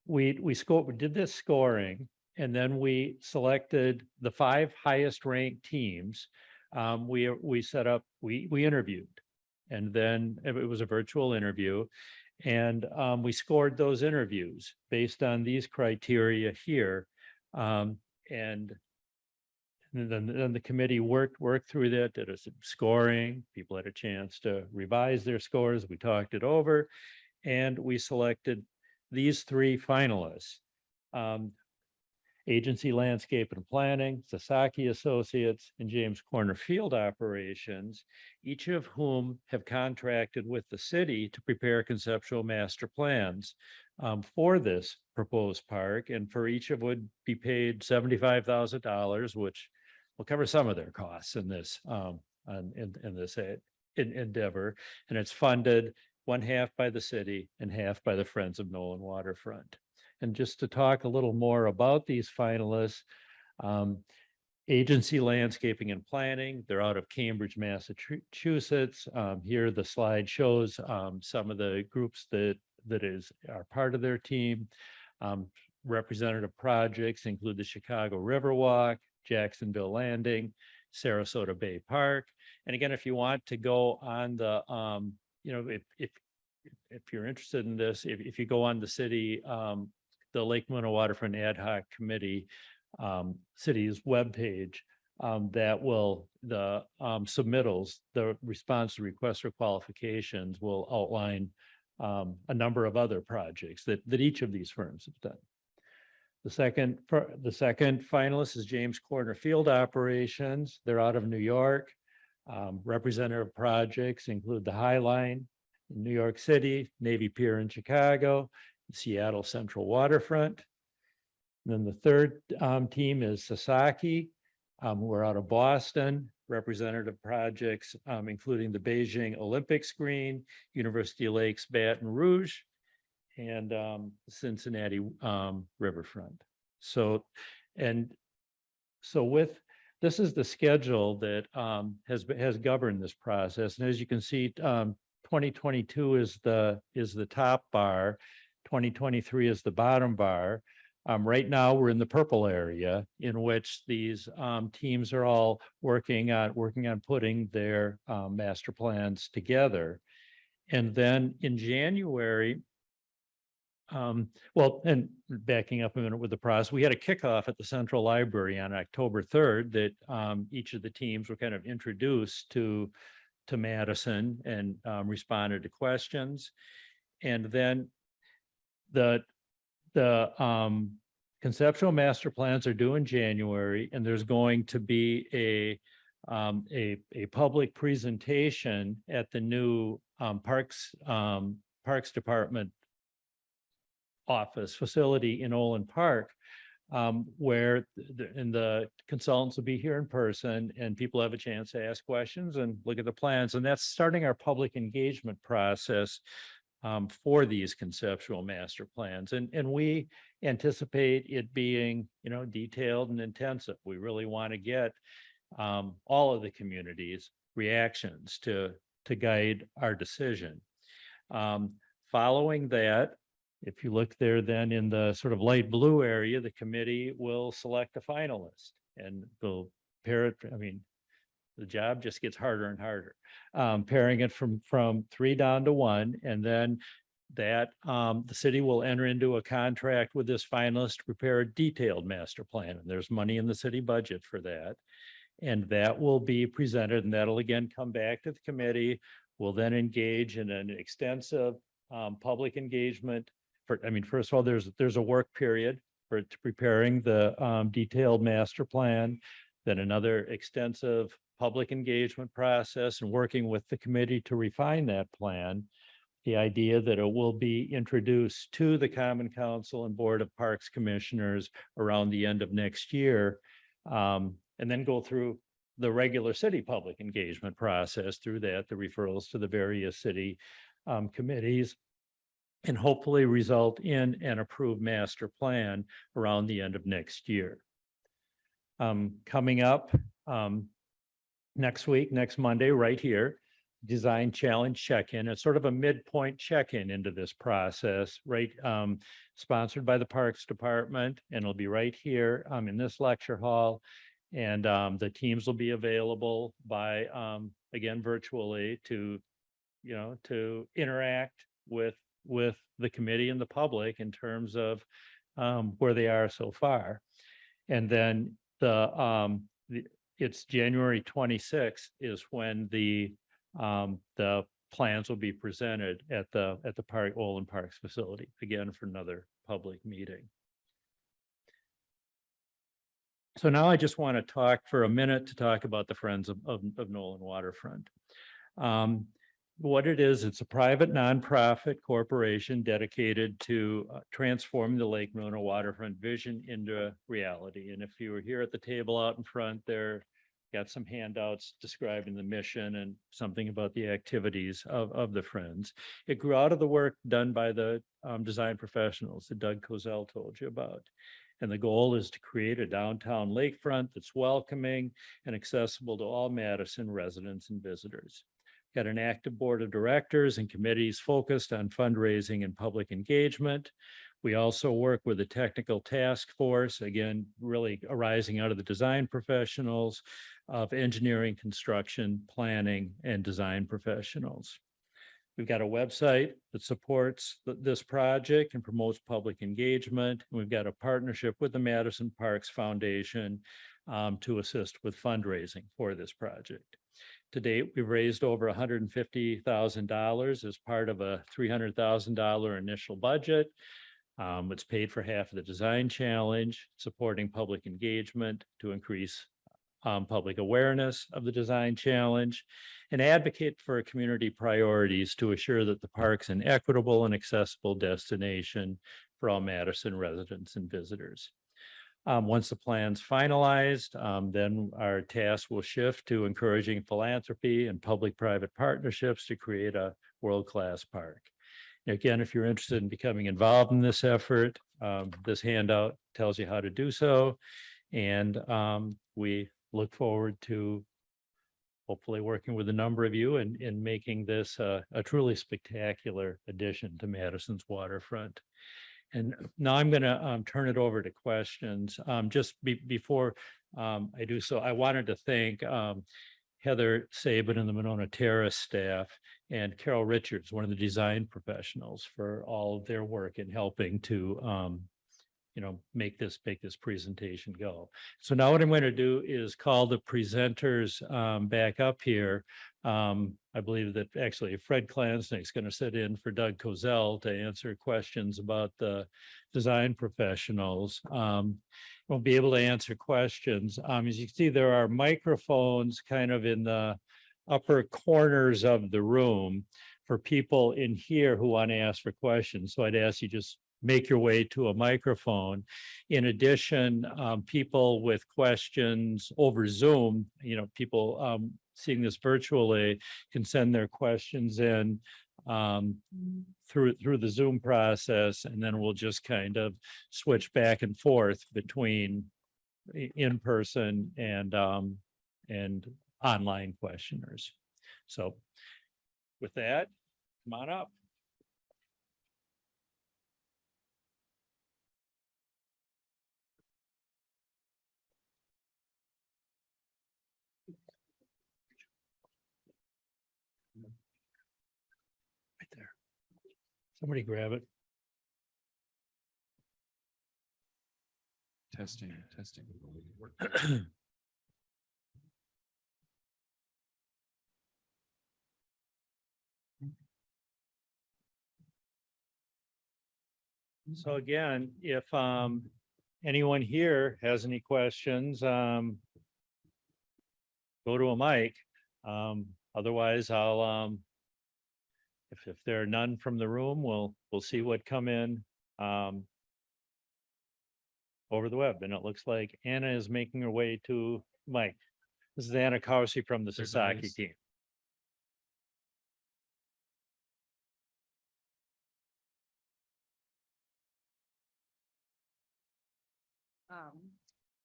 we did this scoring, and then we selected the 5 highest ranked teams. We interviewed, and then it was a virtual interview, and we scored those interviews based on these criteria here. And then the committee worked through that, did some scoring. People had a chance to revise their scores. We talked it over, and we selected these 3 finalists. Agency Landscape and Planning, Sasaki Associates, and James Corner Field Operations, each of whom have contracted with the city to prepare conceptual master plans for this proposed park, and for each of would be paid $75,000, which will cover some of their costs in this in this endeavor, and it's funded 1/2 by the city and 1/2 by the Friends of Nolen Waterfront. And just to talk a little more about these finalists, Agency Landscaping and Planning, they're out of Cambridge, Massachusetts. Here the slide shows some of the groups that are part of their team. Representative projects include the Chicago Riverwalk, Jacksonville Landing, Sarasota Bay Park. And again, if you want to go on the, you know, if you're interested in this, if you go on the city, the Lake Monona Waterfront Ad Hoc Committee city's webpage, that will, the submittals, the response to requests for qualifications will outline a number of other projects that each of these firms have done. The second finalist is James Corner Field Operations. They're out of New York. Representative projects include the High Line in New York City, Navy Pier in Chicago, Seattle Central Waterfront. And then the third team is Sasaki. We're out of Boston. Representative projects, including the Beijing Olympics Green, University Lakes Baton Rouge, and Cincinnati Riverfront. So with this is the schedule that has governed this process. And as you can see, 2022 is the top bar, 2023 is the bottom bar. Right now, we're in the purple area, in which these teams are all working on putting their master plans together. And then in January, well, and backing up a minute with the process, we had a kickoff at the Central Library on October 3rd that each of the teams were kind of introduced to Madison and responded to questions. And then the conceptual master plans are due in January, and there's going to be a public presentation at the new Parks Department office facility in Olin Park, where the consultants will be here in person, and people have a chance to ask questions and look at the plans. And that's starting our public engagement process for these conceptual master plans. And we anticipate it being, you know, detailed and intensive. We really want to get all of the community's reactions to guide our decision. Following that, if you look there, then in the sort of light blue area, the committee will select a finalist, and they'll pair it. I mean, the job just gets harder and harder, pairing it from 3 down to 1, and then that the city will enter into a contract with this finalist to prepare a detailed master plan, and there's money in the city budget for that, and that will be presented, and that'll again come back to the committee. We'll then engage in an extensive public engagement. First of all, there's a work period for preparing the detailed master plan, then another extensive public engagement process and working with the committee to refine that plan. The idea that it will be introduced to the Common Council and Board of Parks Commissioners around the end of next year, and then go through the regular city public engagement process through that, the referrals to the various city committees, and hopefully result in an approved master plan around the end of next year. Coming up next week, next Monday, right here, Design Challenge Check-in. It's sort of a midpoint check-in into this process, right? Sponsored by the Parks Department, and it'll be right here in this lecture hall. And the teams will be available by, again, virtually to, to interact with the committee and the public in terms of where they are so far. And then it's January 26th is when the plans will be presented at the Nolen Parks facility, again, for another public meeting. So now I just want to talk for a minute to talk about the Friends of Nolen Waterfront. What it is, it's a private nonprofit corporation dedicated to transforming the Lake Monona Waterfront vision into reality. And if you were here at the table out in front there, got some handouts describing the mission and something about the activities of the Friends. It grew out of the work done by the design professionals that Doug Kozel told you about. And the goal is to create a downtown lakefront that's welcoming and accessible to all Madison residents and visitors. Got an active board of directors and committees focused on fundraising and public engagement. We also work with a technical task force, again, really arising out of the design professionals of engineering, construction, planning, and design professionals. We've got a website that supports this project and promotes public engagement. We've got a partnership with the Madison Parks Foundation to assist with fundraising for this project. To date, we've raised over $150,000 as part of a $300,000 initial budget. It's paid for half of the design challenge, supporting public engagement to increase public awareness of the design challenge, and advocate for community priorities to assure that the park's an equitable and accessible destination for all Madison residents and visitors. Once the plan's finalized, then our task will shift to encouraging philanthropy and public-private partnerships to create a world-class park. Again, if you're interested in becoming involved in this effort, this handout tells you how to do so. And we look forward to hopefully working with a number of you in making this a truly spectacular addition to Madison's waterfront. And now I'm going to turn it over to questions. Before I do so, I wanted to thank Heather Sabin and the Monona Terrace staff and Carol Richards, one of the design professionals, for all of their work in helping to make this presentation go. So now what I'm going to do is call the presenters back up here. I believe that actually Fred Klansnick is going to sit in for Doug Kozel to answer questions about the design professionals. We'll be able to answer questions. As you can see, there are microphones kind of in the upper corners of the room for people in here who want to ask for questions. So I'd ask you just make your way to a microphone. In addition, people with questions over Zoom, people seeing this virtually can send their questions in through the Zoom process, and then we'll just kind of switch back and forth between in-person and online questioners. So with that, come on up. Right there. Somebody grab it. Testing. So again, if anyone here has any questions, go to a mic. Otherwise, I'll if there are none from the room, we'll see what come in over the web. And it looks like Anna is making her way to Mike. This is Anna Kowski from the Sasaki team.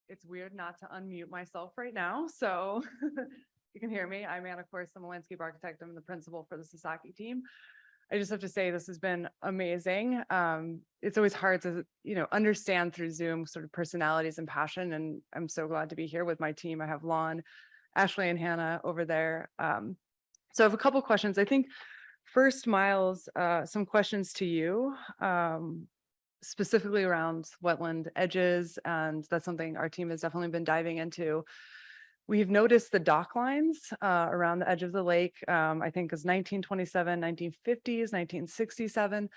it's weird not to unmute myself right now, so you can hear me. I'm Anna Corse, I'm a landscape architect. I'm the principal for the Sasaki team. I just have to say this has been amazing. It's always hard to, understand through Zoom sort of personalities and passion, and I'm so glad to be here with my team. I have Lon, Ashley, and Hannah over there. So I have a couple questions. I think first, Miles, some questions to you. Specifically around wetland edges, and that's something our team has definitely been diving into. We've noticed the dock lines around the edge of the lake, I think is 1927, 1950s, 1967.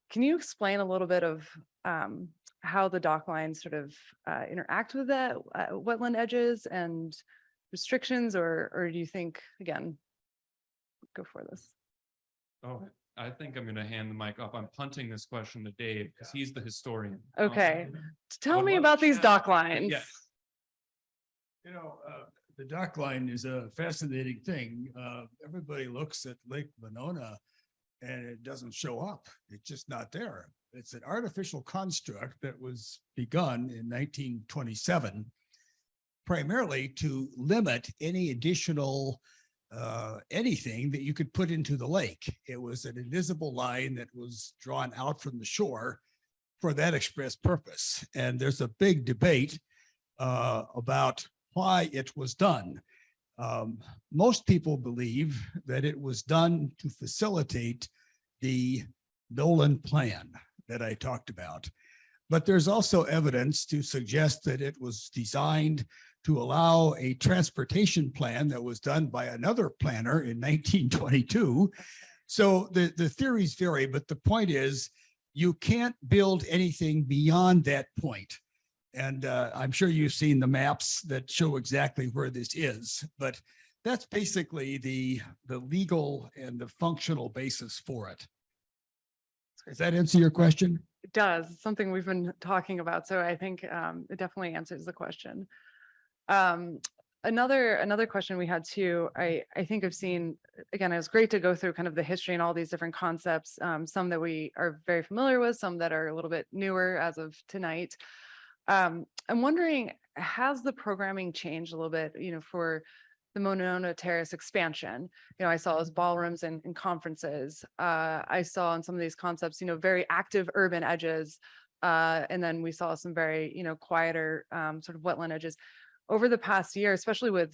Can you explain a little bit of how the dock lines sort of interact with the wetland edges and restrictions, or do you think, again, go for this? Oh, I think I'm going to hand the mic off. I'm punting this question to Dave because he's the historian. Okay, tell would me love about to these chat. dock lines. Yes. The dock line is a fascinating thing. Everybody looks at Lake Monona and it doesn't show up. It's just not there. It's an artificial construct that was begun in 1927, primarily to limit any additional anything that you could put into the lake. It was an invisible line that was drawn out from the shore for that express purpose. And there's a big debate about why it was done. Most people believe that it was done to facilitate the Nolen plan that I talked about. But there's also evidence to suggest that it was designed to allow a transportation plan that was done by another planner in 1922. So the theories vary, but the point is you can't build anything beyond that point. And I'm sure you've seen the maps that show exactly where this is, but that's basically the legal and the functional basis for it. Does that answer your question? It does. It's something we've been talking about, so I think it definitely answers the question. Another question we had too, I think I've seen, again, it was great to go through kind of the history and all these different concepts, some that we are very familiar with, some that are a little bit newer as of tonight. I'm wondering, has the programming changed a little bit, for the Monona Terrace expansion? I saw as ballrooms and conferences. I saw in some of these concepts, very active urban edges. And then we saw some very, quieter sort of wetland edges. Over the past year, especially with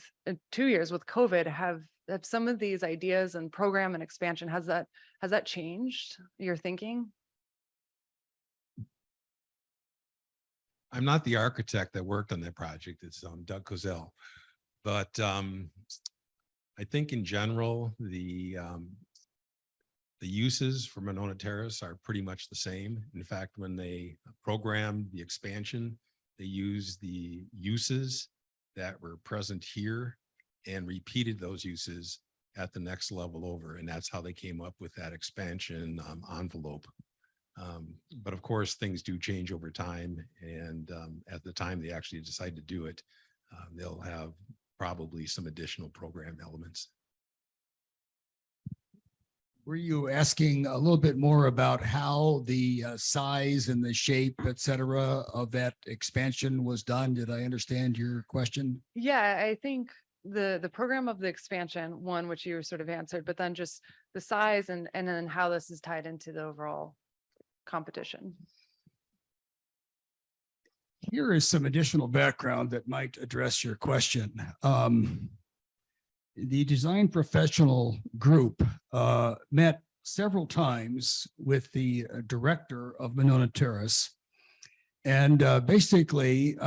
2 years with COVID, have some of these ideas and program and expansion, has that changed your thinking? I'm not the architect that worked on that project. It's Doug Kozel. But I think in general, the uses for Monona Terrace are pretty much the same. In fact, when they programmed the expansion, they used the uses that were present here and repeated those uses at the next level over. And that's how they came up with that expansion envelope. But of course, things do change over time. And at the time they actually decide to do it, they'll have probably some additional program elements. Were you asking a little bit more about how the size and the shape, et cetera, of that expansion was done? Did I understand your question? Yeah, I think the program of the expansion, one, which you sort of answered, but then just the size and then how this is tied into the overall competition. Here is some additional background that might address your question. The design professional group met several times with the director of Monona Terrace and basically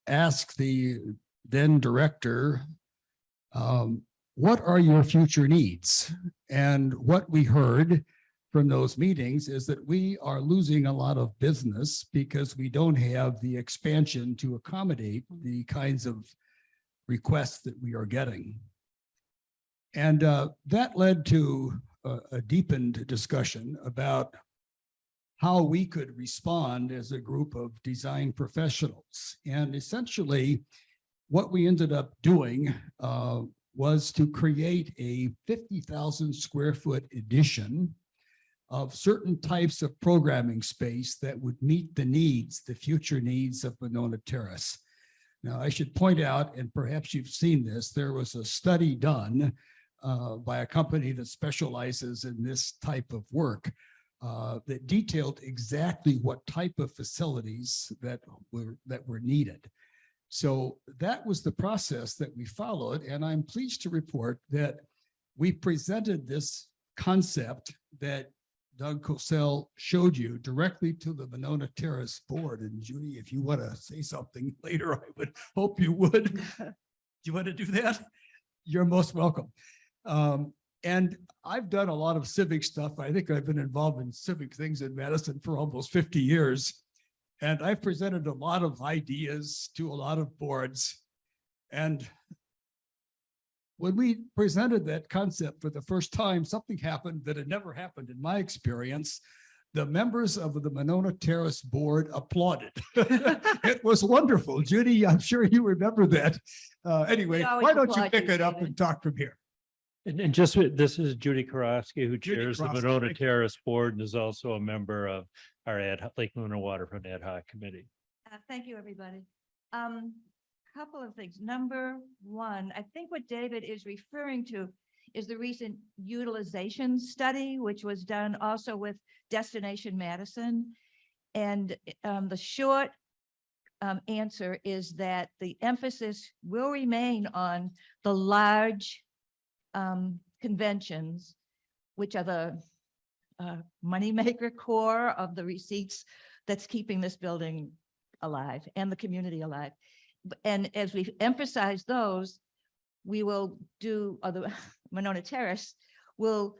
asked the then director, what are your future needs? And what we heard from those meetings is that we are losing a lot of business because we don't have the expansion to accommodate the kinds of requests that we are getting. And that led to a deepened discussion about how we could respond as a group of design professionals. And essentially, what we ended up doing was to create a 50,000 square foot addition of certain types of programming space that would meet the needs, the future needs of Monona Terrace. Now, I should point out, and perhaps you've seen this, there was a study done by a company that specializes in this type of work that detailed exactly what type of facilities that were needed. So that was the process that we followed, and I'm pleased to report that we presented this concept that Doug Kozel showed you directly to the Monona Terrace board. And Judy, if you want to say something later, I would hope you would. Do you want to do that? You're most welcome. And I've done a lot of civic stuff. I think I've been involved in civic things in Madison for almost 50 years. And I've presented a lot of ideas to a lot of boards. And when we presented that concept for the first time, something happened that had never happened in my experience. The members of the Monona Terrace board applauded. It was wonderful. Judy, I'm sure you remember that. Anyway, always why don't you applaud pick you, it up David. and talk from here? And just, this is Judy Karofsky, who Judy chairs the Karofsky, Monona thank you. Terrace Board and is also a member of our Lake Monona Waterfront Ad Hoc Committee. Thank you, everybody. Couple of things. Number one, I think what David is referring to is the recent utilization study, which was done also with Destination Madison. And the short answer is that the emphasis will remain on the large conventions, which are the moneymaker core of the receipts that's keeping this building alive and the community alive. And as we emphasize those, we will do, or the Monona Terrace will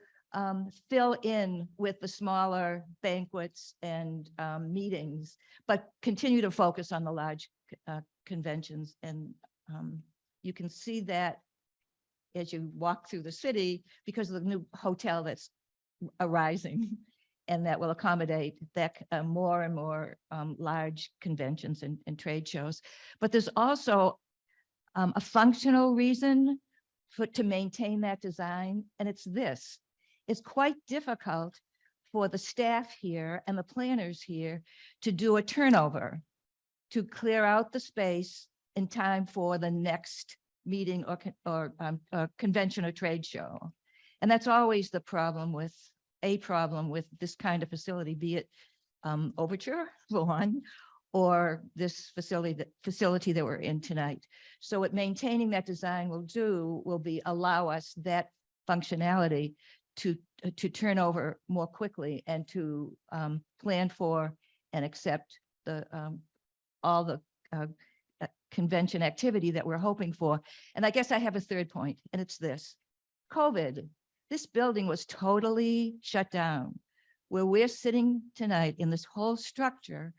fill in with the smaller banquets and meetings, but continue to focus on the large conventions. And you can see that as you walk through the city because of the new hotel that's arising. And that will accommodate that more and more large conventions and trade shows. But there's also a functional reason to maintain that design, and it's this. It's quite difficult for the staff here and the planners here to do a turnover, to clear out the space in time for the next meeting or convention or trade show. And that's always the problem with this kind of facility, be it Overture for one, or this facility that we're in tonight. So what maintaining that design will be allow us that functionality to turn over more quickly and to plan for and accept all the convention activity that we're hoping for. And I guess I have a third point, and it's this. COVID. This building was totally shut down. Where we're sitting tonight in this whole structure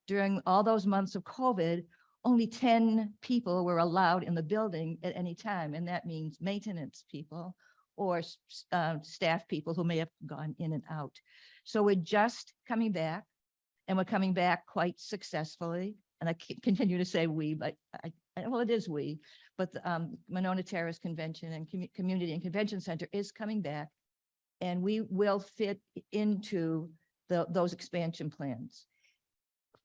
during all those months of COVID, only 10 people were allowed in the building at any time. And that means maintenance people or staff people who may have gone in and out. So we're just coming back, and we're coming back quite successfully. And I continue to say we, but well, it is we, but the Monona Terrace Convention and Community and Convention Center is coming back, and we will fit into those expansion plans.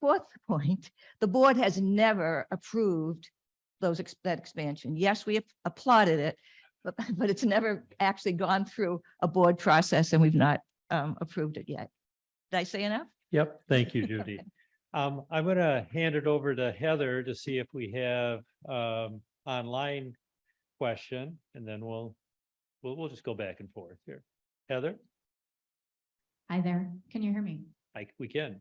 Fourth point, the board has never approved that expansion. Yes, we have applauded it, but it's never actually gone through a board process, and we've not approved it yet. Did I say enough? Yep, thank you, Judy. I'm going to hand it over to Heather to see if we have online question, and then we'll just go back and forth here. Heather? Hi there. Can you hear me? We can.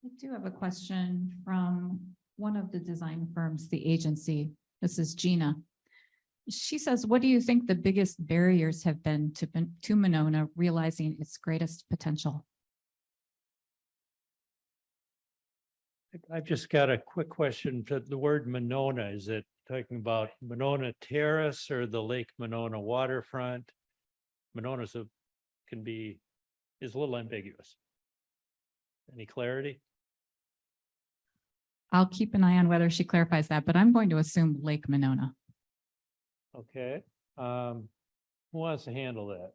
I do have a question from one of the design firms, the agency. This is Gina. She says, what do you think the biggest barriers have been to Monona realizing its greatest potential? I've just got a quick question to the word Monona. Is it talking about Monona Terrace or the Lake Monona Waterfront? Monona is a little ambiguous. Any clarity? I'll keep an eye on whether she clarifies that, but I'm going to assume Lake Monona. Okay. Who wants to handle that?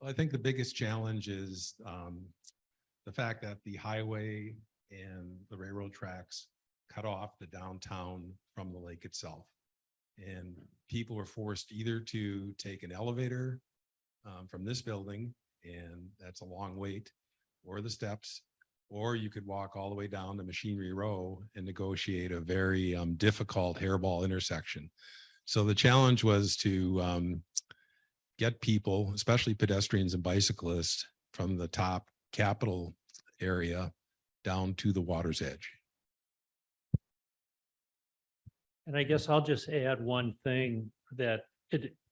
I think the biggest challenge is the fact that the highway and the railroad tracks cut off the downtown from the lake itself. And people were forced either to take an elevator from this building, and that's a long wait, or the steps, or you could walk all the way down to Machinery Row and negotiate a very difficult hairball intersection. So the challenge was to get people, especially pedestrians and bicyclists, from the top Capitol area down to the water's edge. And I guess I'll just add one thing that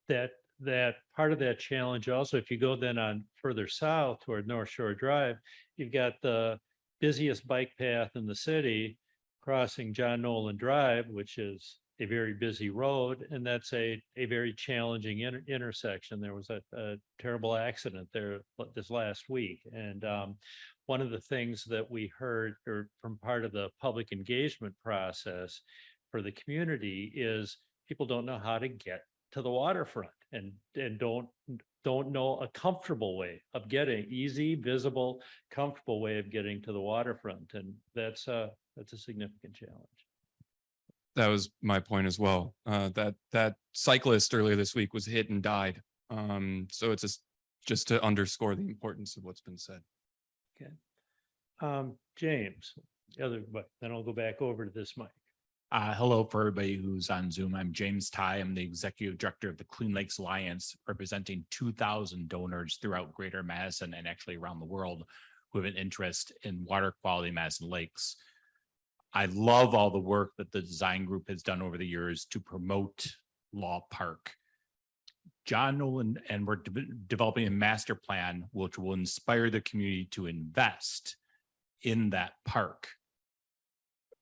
that part of that challenge also, if you go then on further south toward North Shore Drive, you've got the busiest bike path in the city crossing John Nolan Drive, which is a very busy road, and that's a very challenging intersection. There was a terrible accident there this last week. And one of the things that we heard from part of the public engagement process for the community is people don't know how to get to the waterfront and don't know a comfortable way of getting, easy, visible, comfortable way of getting to the waterfront. And that's a significant challenge. That was my point as well. That cyclist earlier this week was hit and died. So it's just to underscore the importance of what's been said. Okay. James, but then I'll go back over to this mic. Hello for everybody who's on Zoom. I'm James Ty. I'm the Executive Director of the Clean Lakes Alliance, representing 2,000 donors throughout Greater Madison and actually around the world who have an interest in water quality in Madison lakes. I love all the work that the design group has done over the years to promote Law Park. John Nolan, and we're developing a master plan which will inspire the community to invest in that park.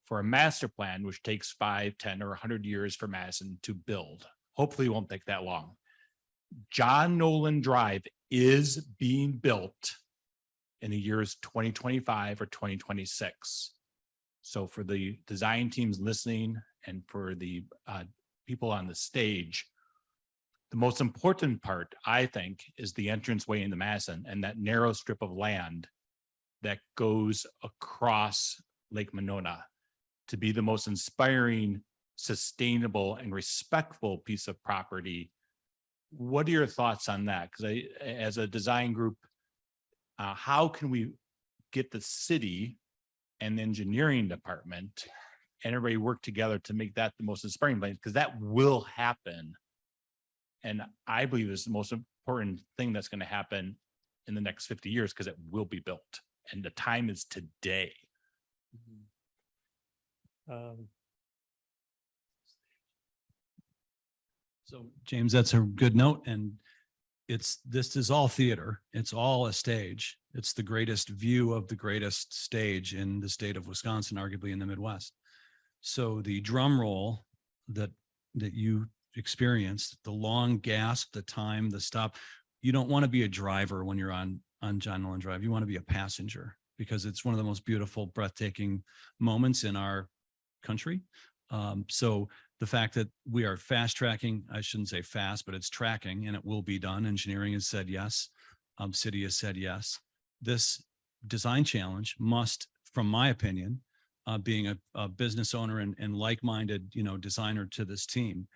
For a master plan, which takes 5, 10, or 100 years for Madison to build. Hopefully it won't take that long. John Nolan Drive is being built in the years 2025 or 2026. So for the design teams listening and for the people on the stage, the most important part, I think, is the entranceway into Madison and that narrow strip of land that goes across Lake Monona to be the most inspiring, sustainable, and respectful piece of property. What are your thoughts on that? Because as a design group, how can we get the city and the engineering department and everybody work together to make that the most inspiring place? Because that will happen. And I believe it's the most important thing that's going to happen in the next 50 years because it will be built. And the time is today. So James, that's a good note. And this is all theater. It's all a stage. It's the greatest view of the greatest stage in the state of Wisconsin, arguably in the Midwest. So the drum roll that you experienced, the long gasp, the time, the stop, you don't want to be a driver when you're on John Nolan Drive. You want to be a passenger because it's one of the most beautiful, breathtaking moments in our country. So the fact that we are fast tracking, I shouldn't say fast, but it's tracking and it will be done. Engineering has said yes. City has said yes. This design challenge must, from my opinion, being a business owner and like-minded, designer to this team,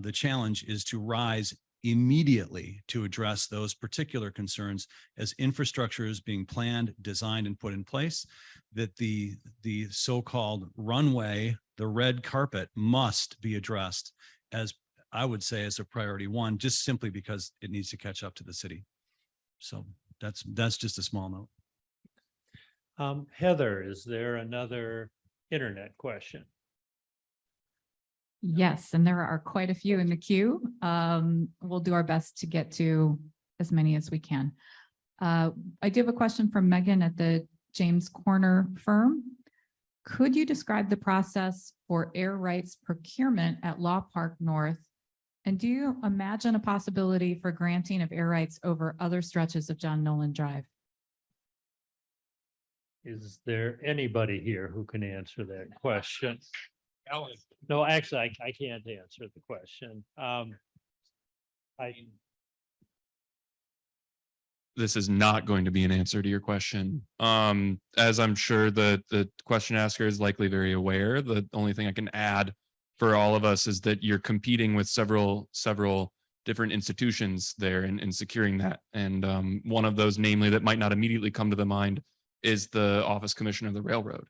the challenge is to rise immediately to address those particular concerns as infrastructure is being planned, designed, and put in place, that the so-called runway, the red carpet, must be addressed as, I would say, as a priority one, just simply because it needs to catch up to the city. So that's just a small note. Heather, is there another internet question? Yes, and there are quite a few in the queue. We'll do our best to get to as many as we can. I do have a question from Megan at the James Corner firm. Could you describe the process for air rights procurement at Law Park North? And do you imagine a possibility for granting of air rights over other stretches of John Nolan Drive? Is there anybody here who can answer that question? No, actually, I can't answer the question. this is not going to be an answer to your question. As I'm sure the question asker is likely very aware, the only thing I can add for all of us is that you're competing with several different institutions there in securing that. And one of those, namely, that might not immediately come to the mind is the Office Commissioner of the Railroad.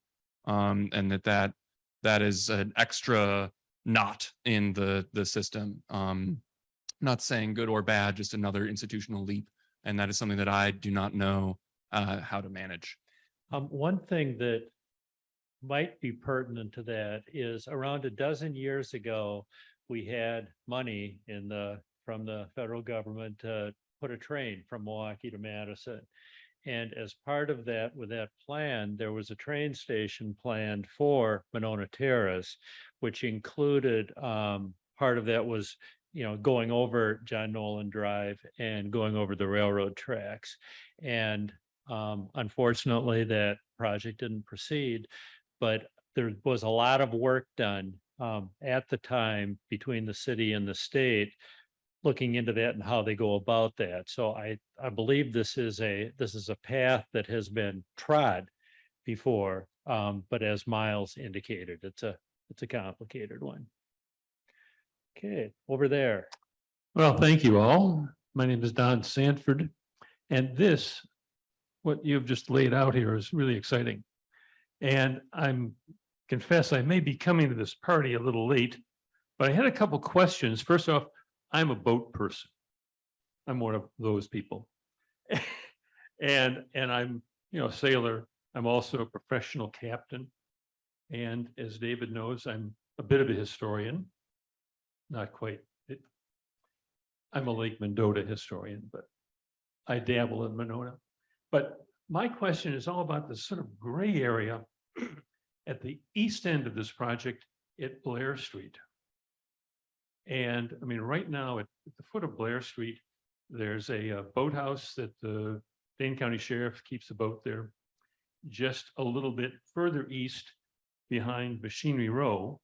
And that is an extra knot in the system. Not saying good or bad, just another institutional leap. And that is something that I do not know how to manage. One thing that might be pertinent to that is around a dozen years ago, we had money from the federal government to put a train from Milwaukee to Madison. And as part of that, with that plan, there was a train station planned for Monona Terrace, which included part of that was, going over John Nolen Drive and going over the railroad tracks. And unfortunately, that project didn't proceed, but there was a lot of work done at the time between the city and the state looking into that and how they go about that. So I believe this is a path that has been trod before, but as Miles indicated, it's a complicated one. Okay, over there. Well, thank you all. My name is Don Sanford, and what you've just laid out here is really exciting. And confess I may be coming to this party a little late, but I had a couple questions. First off, I'm a boat person. I'm one of those people. and I'm, a sailor. I'm also a professional captain. And as David knows, I'm a bit of a historian. Not quite. I'm a Lake Monona historian, but I dabble in Monona. But my question is all about this sort of gray area at the east end of this project at Blair Street. And I mean, right now at the foot of Blair Street, there's a boathouse that the Dane County Sheriff keeps a boat there. Just a little bit further east behind Machinery Row,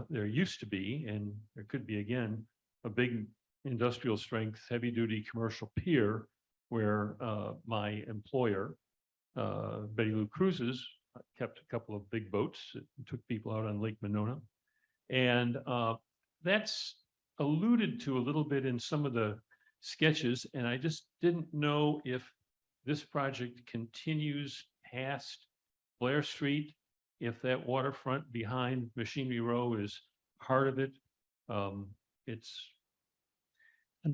there used to be, and there could be again, a big industrial strength, heavy duty commercial pier where my employer, Betty Lou Cruises, kept a couple of big boats that took people out on Lake Monona. And that's alluded to a little bit in some of the sketches. And I just didn't know if this project continues past Blair Street, if that waterfront behind Machinery Row is part of it. And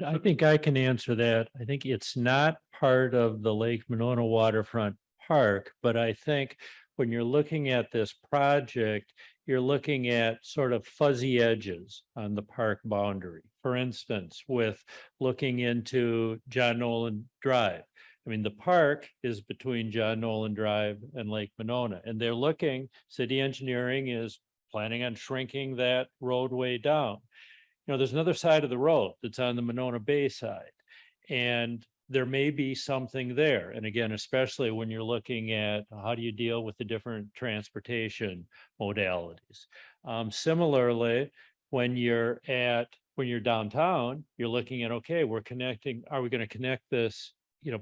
I think I can answer that. I think it's not part of the Lake Monona Waterfront Park, but I think when you're looking at this project, you're looking at sort of fuzzy edges on the park boundary. For instance, with looking into John Nolen Drive. I mean, the park is between John Nolen Drive and Lake Monona, and city engineering is planning on shrinking that roadway down. There's another side of the road that's on the Monona Bay side, and there may be something there. And again, especially when you're looking at how do you deal with the different transportation modalities. Similarly, when you're downtown, you're looking at, okay, are we going to connect this?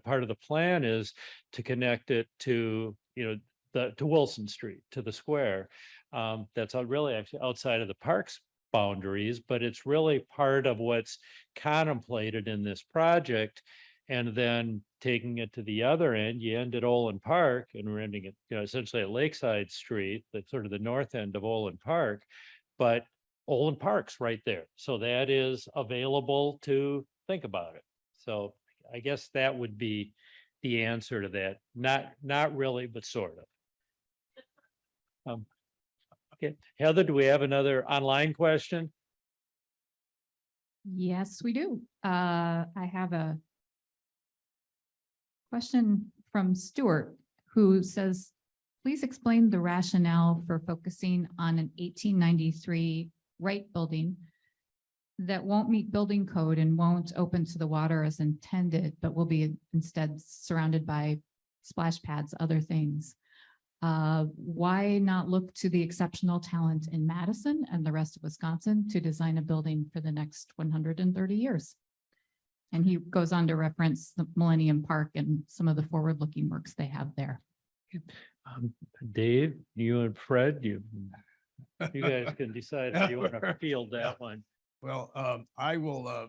Part of the plan is to connect it to, to Wilson Street, to the square. That's really actually outside of the park's boundaries, but it's really part of what's contemplated in this project. And then taking it to the other end, you end at Olin Park, and we're ending it, essentially at Lakeside Street, that's sort of the north end of Olin Park. But Olin Park's right there, so that is available to think about it. So I guess that would be the answer to that. Not really, but sort of. Okay, Heather, do we have another online question? Yes, we do. I have a question from Stuart, who says, please explain the rationale for focusing on an 1893 WRIGHT building that won't meet building code and won't open to the water as intended, but will be instead surrounded by splash pads, other things. Why not look to the exceptional talent in Madison and the rest of Wisconsin to design a building for the next 130 years? And he goes on to reference the Millennium Park and some of the forward-looking works they have there. Dave, you and Fred, you guys can decide how you want to field Yeah. that one. Well, I will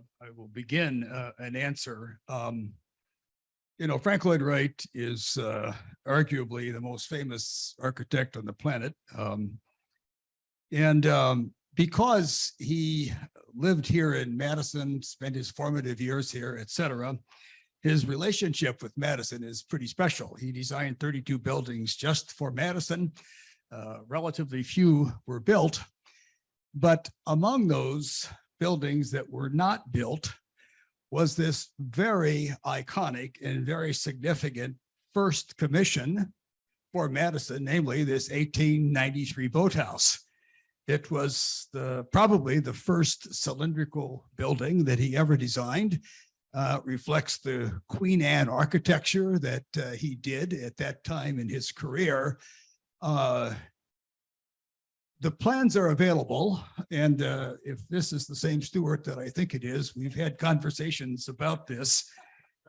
begin an answer. Frank Lloyd Wright is arguably the most famous architect on the planet. Because he lived here in Madison, spent his formative years here, et cetera, his relationship with Madison is pretty special. He designed 32 buildings just for Madison. Relatively few were built, but among those buildings that were not built was this very iconic and very significant first commission for Madison, namely this 1893 boathouse. It was probably the first cylindrical building that he ever designed. Reflects the Queen Anne architecture that he did at that time in his career. The plans are available, and if this is the same Stuart that I think it is, we've had conversations about this,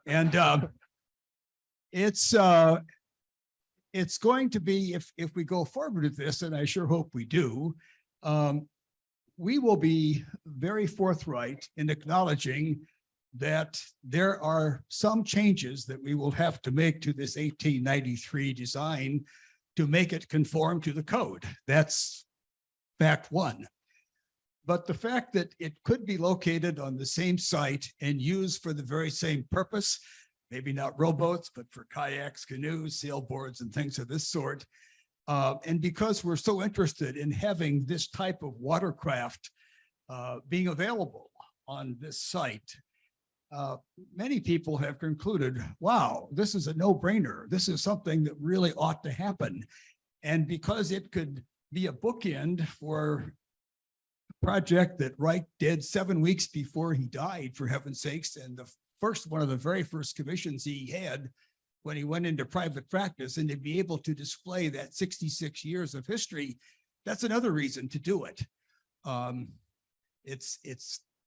and it's going to be, if we go forward with this, and I sure hope we do, we will be very forthright in acknowledging that there are some changes that we will have to make to this 1893 design to make it conform to the code. That's fact one. But the fact that it could be located on the same site and used for the very same purpose, maybe not rowboats, but for kayaks, canoes, sailboards, and things of this sort. And because we're so interested in having this type of watercraft being available on this site, many people have concluded, wow, this is a no-brainer. This is something that really ought to happen. And because it could be a bookend for a project that Wright did 7 weeks before he died, for heaven's sakes, and one of the very first commissions he had when he went into private practice, and to be able to display that 66 years of history, that's another reason to do it.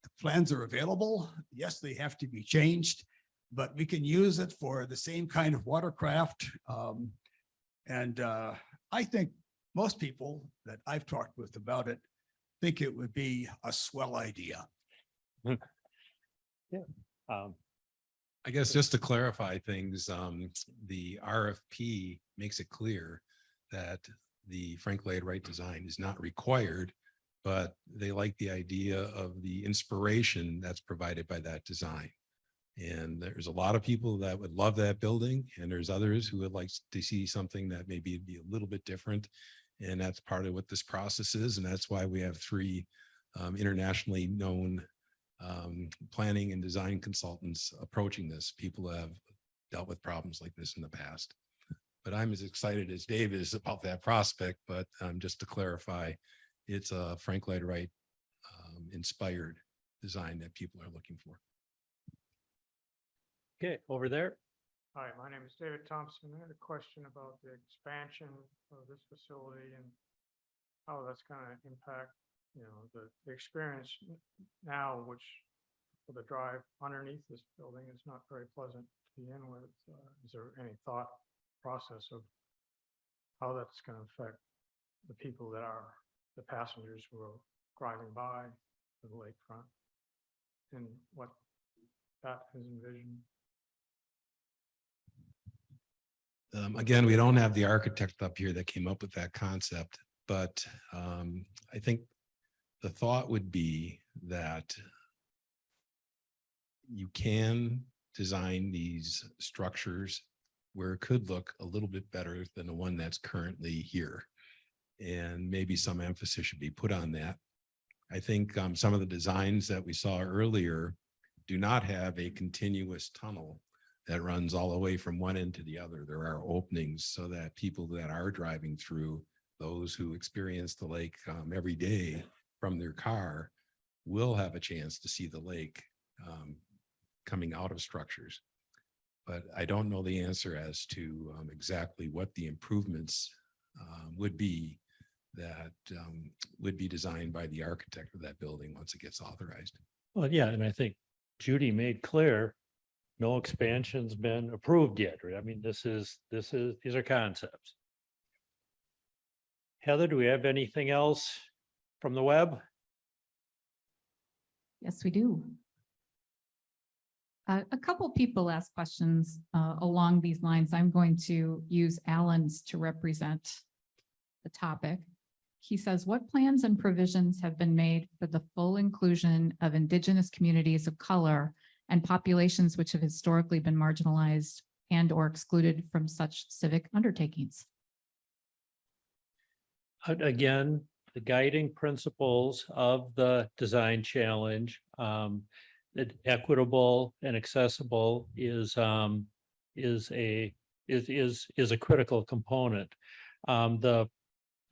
The plans are available. Yes, they have to be changed, but we can use it for the same kind of watercraft. I think most people that I've talked with about it think it would be a swell idea. Yeah. I guess just to clarify things, the RFP makes it clear that the Frank Lloyd Wright design is not required, but they like the idea of the inspiration that's provided by that design. And there's a lot of people that would love that building, and there's others who would like to see something that maybe be a little bit different. And that's part of what this process is. And that's why we have 3 internationally known planning and design consultants approaching this. People who have dealt with problems like this in the past. But I'm as excited as Dave is about that prospect. But just to clarify, it's a Frank Lloyd Wright inspired design that people are looking for. Okay, over there. Hi, my name is David Thompson. I had a question about the expansion of this facility and how that's going to impact, the experience now, which for the drive underneath this building is not very pleasant to be in with. Is there any thought process of how that's going to affect the people that are the passengers who are driving by the lakefront and what that is envisioned? Again, we don't have the architect up here that came up with that concept, but I think the thought would be that you can design these structures where it could look a little bit better than the one that's currently here. And maybe some emphasis should be put on that. I think some of the designs that we saw earlier do not have a continuous tunnel that runs all the way from one end to the other. There are openings so that people that are driving through, those who experience the lake every day from their car, will have a chance to see the lake coming out of structures. But I don't know the answer as to exactly what the improvements would be that would be designed by the architect of that building once it gets authorized. Well, yeah, and I think Judy made clear, no expansion's been approved yet. Right? I mean, these are concepts. Heather, do we have anything else from the web? Yes, we do. A couple people asked questions along these lines. I'm going to use Alan's to represent the topic. He says, what plans and provisions have been made for the full inclusion of Indigenous communities of color and populations which have historically been marginalized and or excluded from such civic undertakings? Again, the guiding principles of the design challenge, that equitable and accessible is a critical component.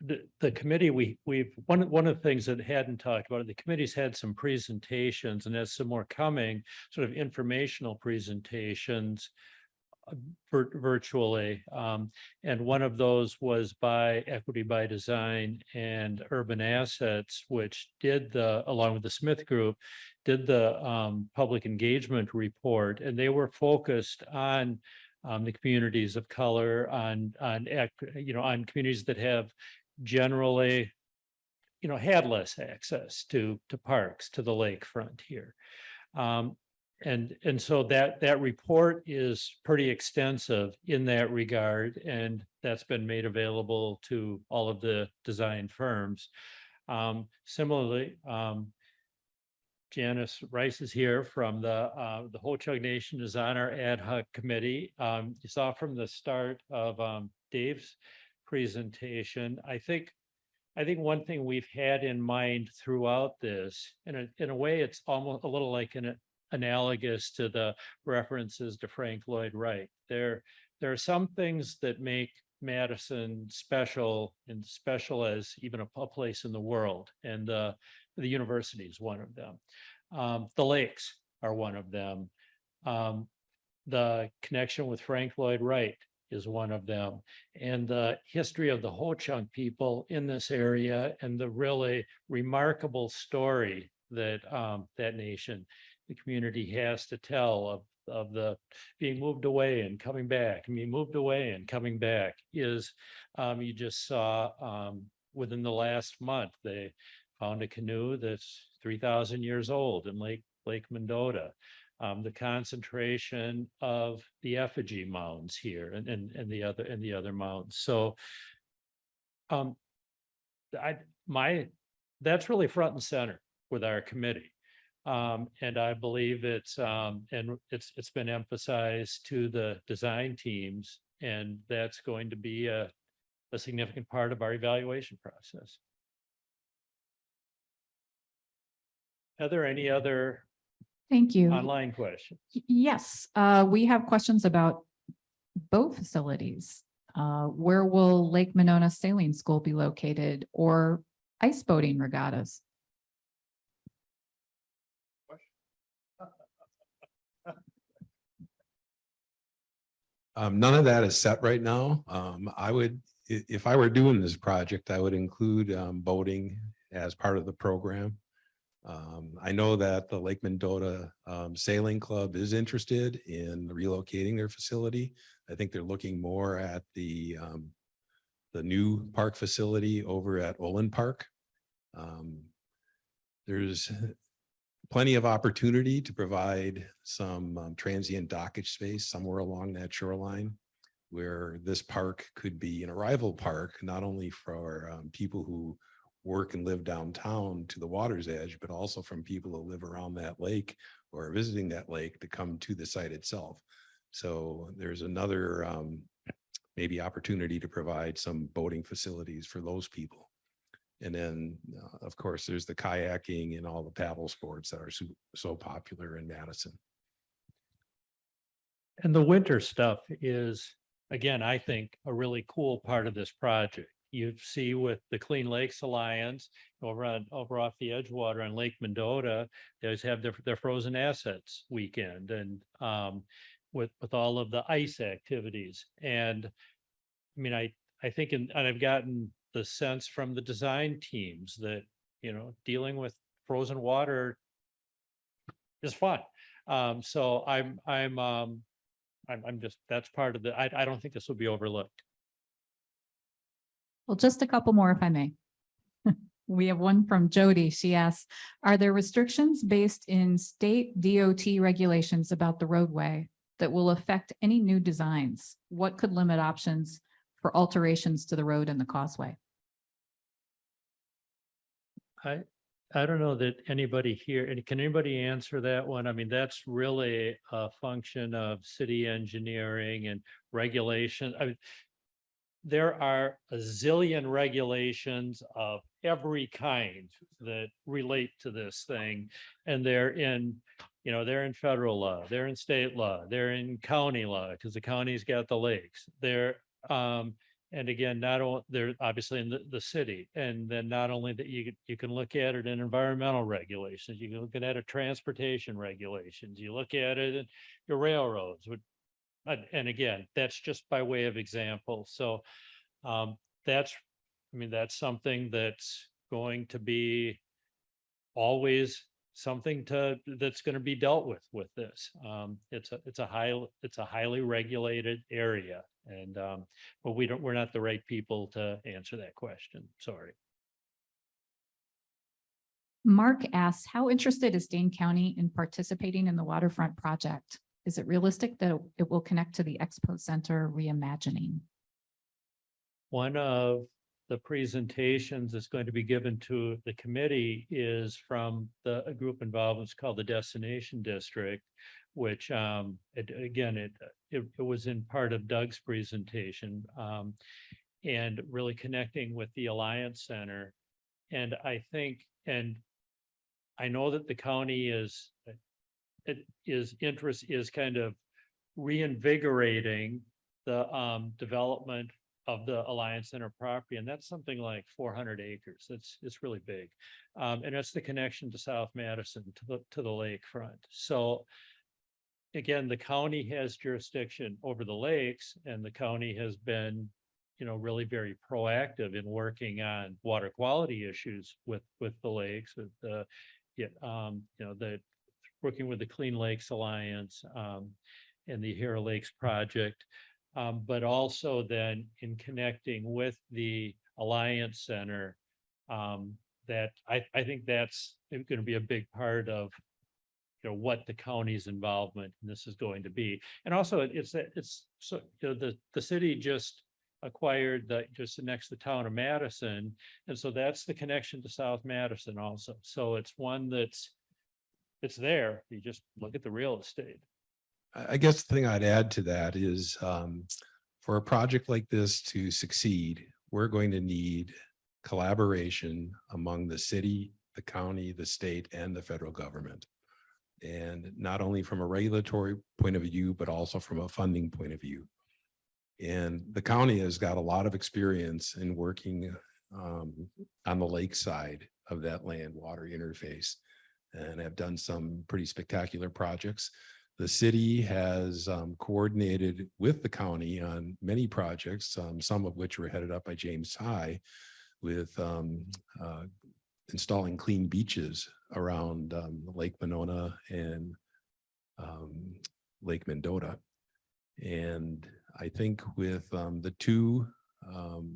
The committee, we've one of the things that hadn't talked about, the committee's had some presentations and has some more coming, sort of informational presentations virtually. And one of those was by Equity by Design and Urban Assets, which did along with the Smith Group, did the public engagement report, and they were focused on the communities of color, on communities that have generally, had less access to parks, to the lakefront here. And so that report is pretty extensive in that regard, and that's been made available to all of the design firms. Similarly, Janice Rice is here from the Ho-Chunk Nation, is on our ad hoc committee. You saw from the start of Dave's presentation, I think one thing we've had in mind throughout this, in a way, it's almost a little like analogous to the references to Frank Lloyd Wright. There are some things that make Madison special, and special as even a place in the world, and the university is one of them. The lakes are one of them. The connection with Frank Lloyd Wright is one of them, and the history of the Ho-Chunk people in this area, and the really remarkable story that that nation, the community, has to tell of the being moved away and coming back, and being moved away and coming back is, you just saw within the last month, they found a canoe that's 3,000 years old in Lake Monona. The concentration of the effigy mounds here and the other mounds. So that's really front and center with our committee. And I believe it's been emphasized to the design teams, and that's going to be a significant part of our evaluation process. Heather, any other Thank you. online questions? Yes, we have questions about boat facilities. Where will Lake Monona Sailing School be located, or ice boating regattas? None of that is set right now. If I were doing this project, I would include boating as part of the program. I know that the Lake Monona Sailing Club is interested in relocating their facility. I think they're looking more at the new park facility over at Olin Park. There's plenty of opportunity to provide some transient dockage space somewhere along that shoreline, where this park could be an arrival park, not only for people who work and live downtown to the water's edge, but also from people who live around that lake or visiting that lake to come to the site itself. So there's another maybe opportunity to provide some boating facilities for those people. And then, of course, there's the kayaking and all the paddle sports that are so popular in Madison. And the winter stuff is, again, I think, a really cool part of this project. You see with the Clean Lakes Alliance over off the Edgewater on Lake Monona, they always have their frozen assets weekend, and with all of the ice activities. And I mean, I think, and I've gotten the sense from the design teams that, dealing with frozen water is fun. So I'm just, that's part of the, I don't think this will be overlooked. Well, just a couple more if I may. We have one from Jody. She asks, are there restrictions based in state DOT regulations about the roadway that will affect any new designs? What could limit options for alterations to the road and the causeway? I don't know that anybody here, and can anybody answer that one? I mean, that's really a function of city engineering and regulation. I mean, there are a zillion regulations of every kind that relate to this thing. And they're in, they're in federal law, they're in state law, they're in county law, because the county's got the lakes. They're, and again, not only, they're obviously in the city. And then not only that, you can look at it in environmental regulations, you can look at it transportation regulations, you look at it in your railroads. And again, that's just by way of example. So that's something that's going to be always something that's going to be dealt with this. It's a highly regulated area, and but we're not the right people to answer that question. Sorry. Mark asks, how interested is Dane County in participating in the waterfront project? Is it realistic that it will connect to the Expo Center reimagining? One of the presentations that's going to be given to the committee is from a group involved. It's called the Destination District, which it was in part of Doug's presentation, and really connecting with the Alliance Center. And I think, and I know that the county interest is kind of reinvigorating the development of the Alliance Center property, and that's something like 400 acres. It's really big, and it's the connection to South Madison, to the lakefront. So again, the county has jurisdiction over the lakes, and the county has been, really very proactive in working on water quality issues with the lakes, with the working with the Clean Lakes Alliance and the Hero Lakes Project, but also then in connecting with the Alliance Center, that I think that's going to be a big part of what the county's involvement in this is going to be. And also it's so the city just acquired just next to the town of Madison, and so that's the connection to South Madison also. So it's one it's there. You just look at the real estate. I guess the thing I'd add to that is for a project like this to succeed, we're going to need collaboration among the city, the county, the state, and the federal government. And not only from a regulatory point of view, but also from a funding point of view. And the county has got a lot of experience in working on the lake side of that land water interface, and have done some pretty spectacular projects. The city has coordinated with the county on many projects, some of which were headed up by James Ty, with installing clean beaches around Lake Monona and Lake Mendota. And I think with the two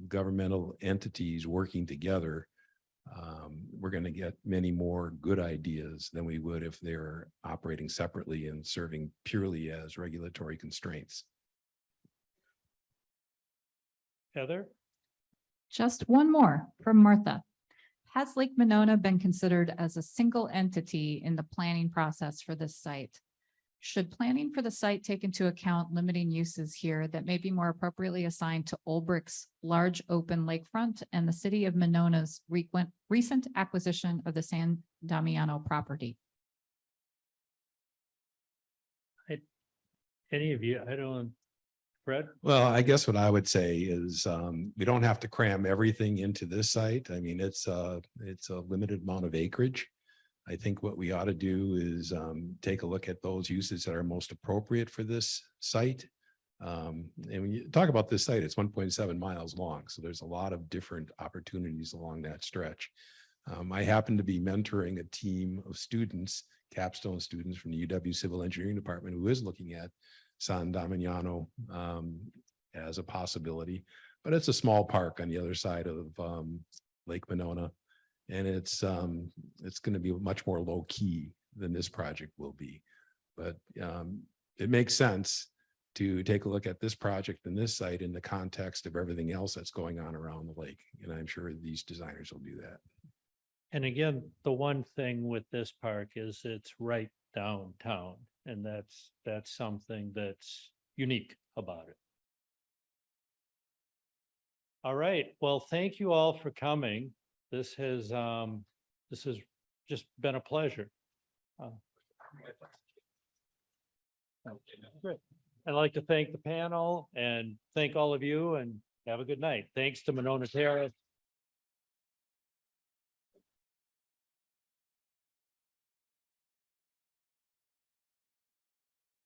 governmental entities working together, we're going to get many more good ideas than we would if they're operating separately and serving purely as regulatory constraints. Heather? Just one more from Martha. Has Lake Monona been considered as a single entity in the planning process for this site? Should planning for the site take into account limiting uses here that may be more appropriately assigned to Olbricht's large open lakefront and the City of Monona's recent acquisition of the San Damiano property? Any of you? I don't, Fred? Well, I guess what I would say is we don't have to cram everything into this site. I mean, it's a limited amount of acreage. I think what we ought to do is take a look at those uses that are most appropriate for this site. And when you talk about this site, it's 1.7 miles long. So there's a lot of different opportunities along that stretch. I happen to be mentoring a team of students, Capstone students from the UW Civil Engineering Department, who is looking at San Damiano as a possibility. But it's a small park on the other side of Lake Monona. And it's going to be much more low key than this project will be. But it makes sense to take a look at this project and this site in the context of everything else that's going on around the lake. And I'm sure these designers will do that. And again, the one thing with this park is it's right downtown, and that's something that's unique about it. All right, well, thank you all for coming. This has just been a pleasure. Great. I'd like to thank the panel and thank all of you, and have a good night. Thanks to Monona Terrace.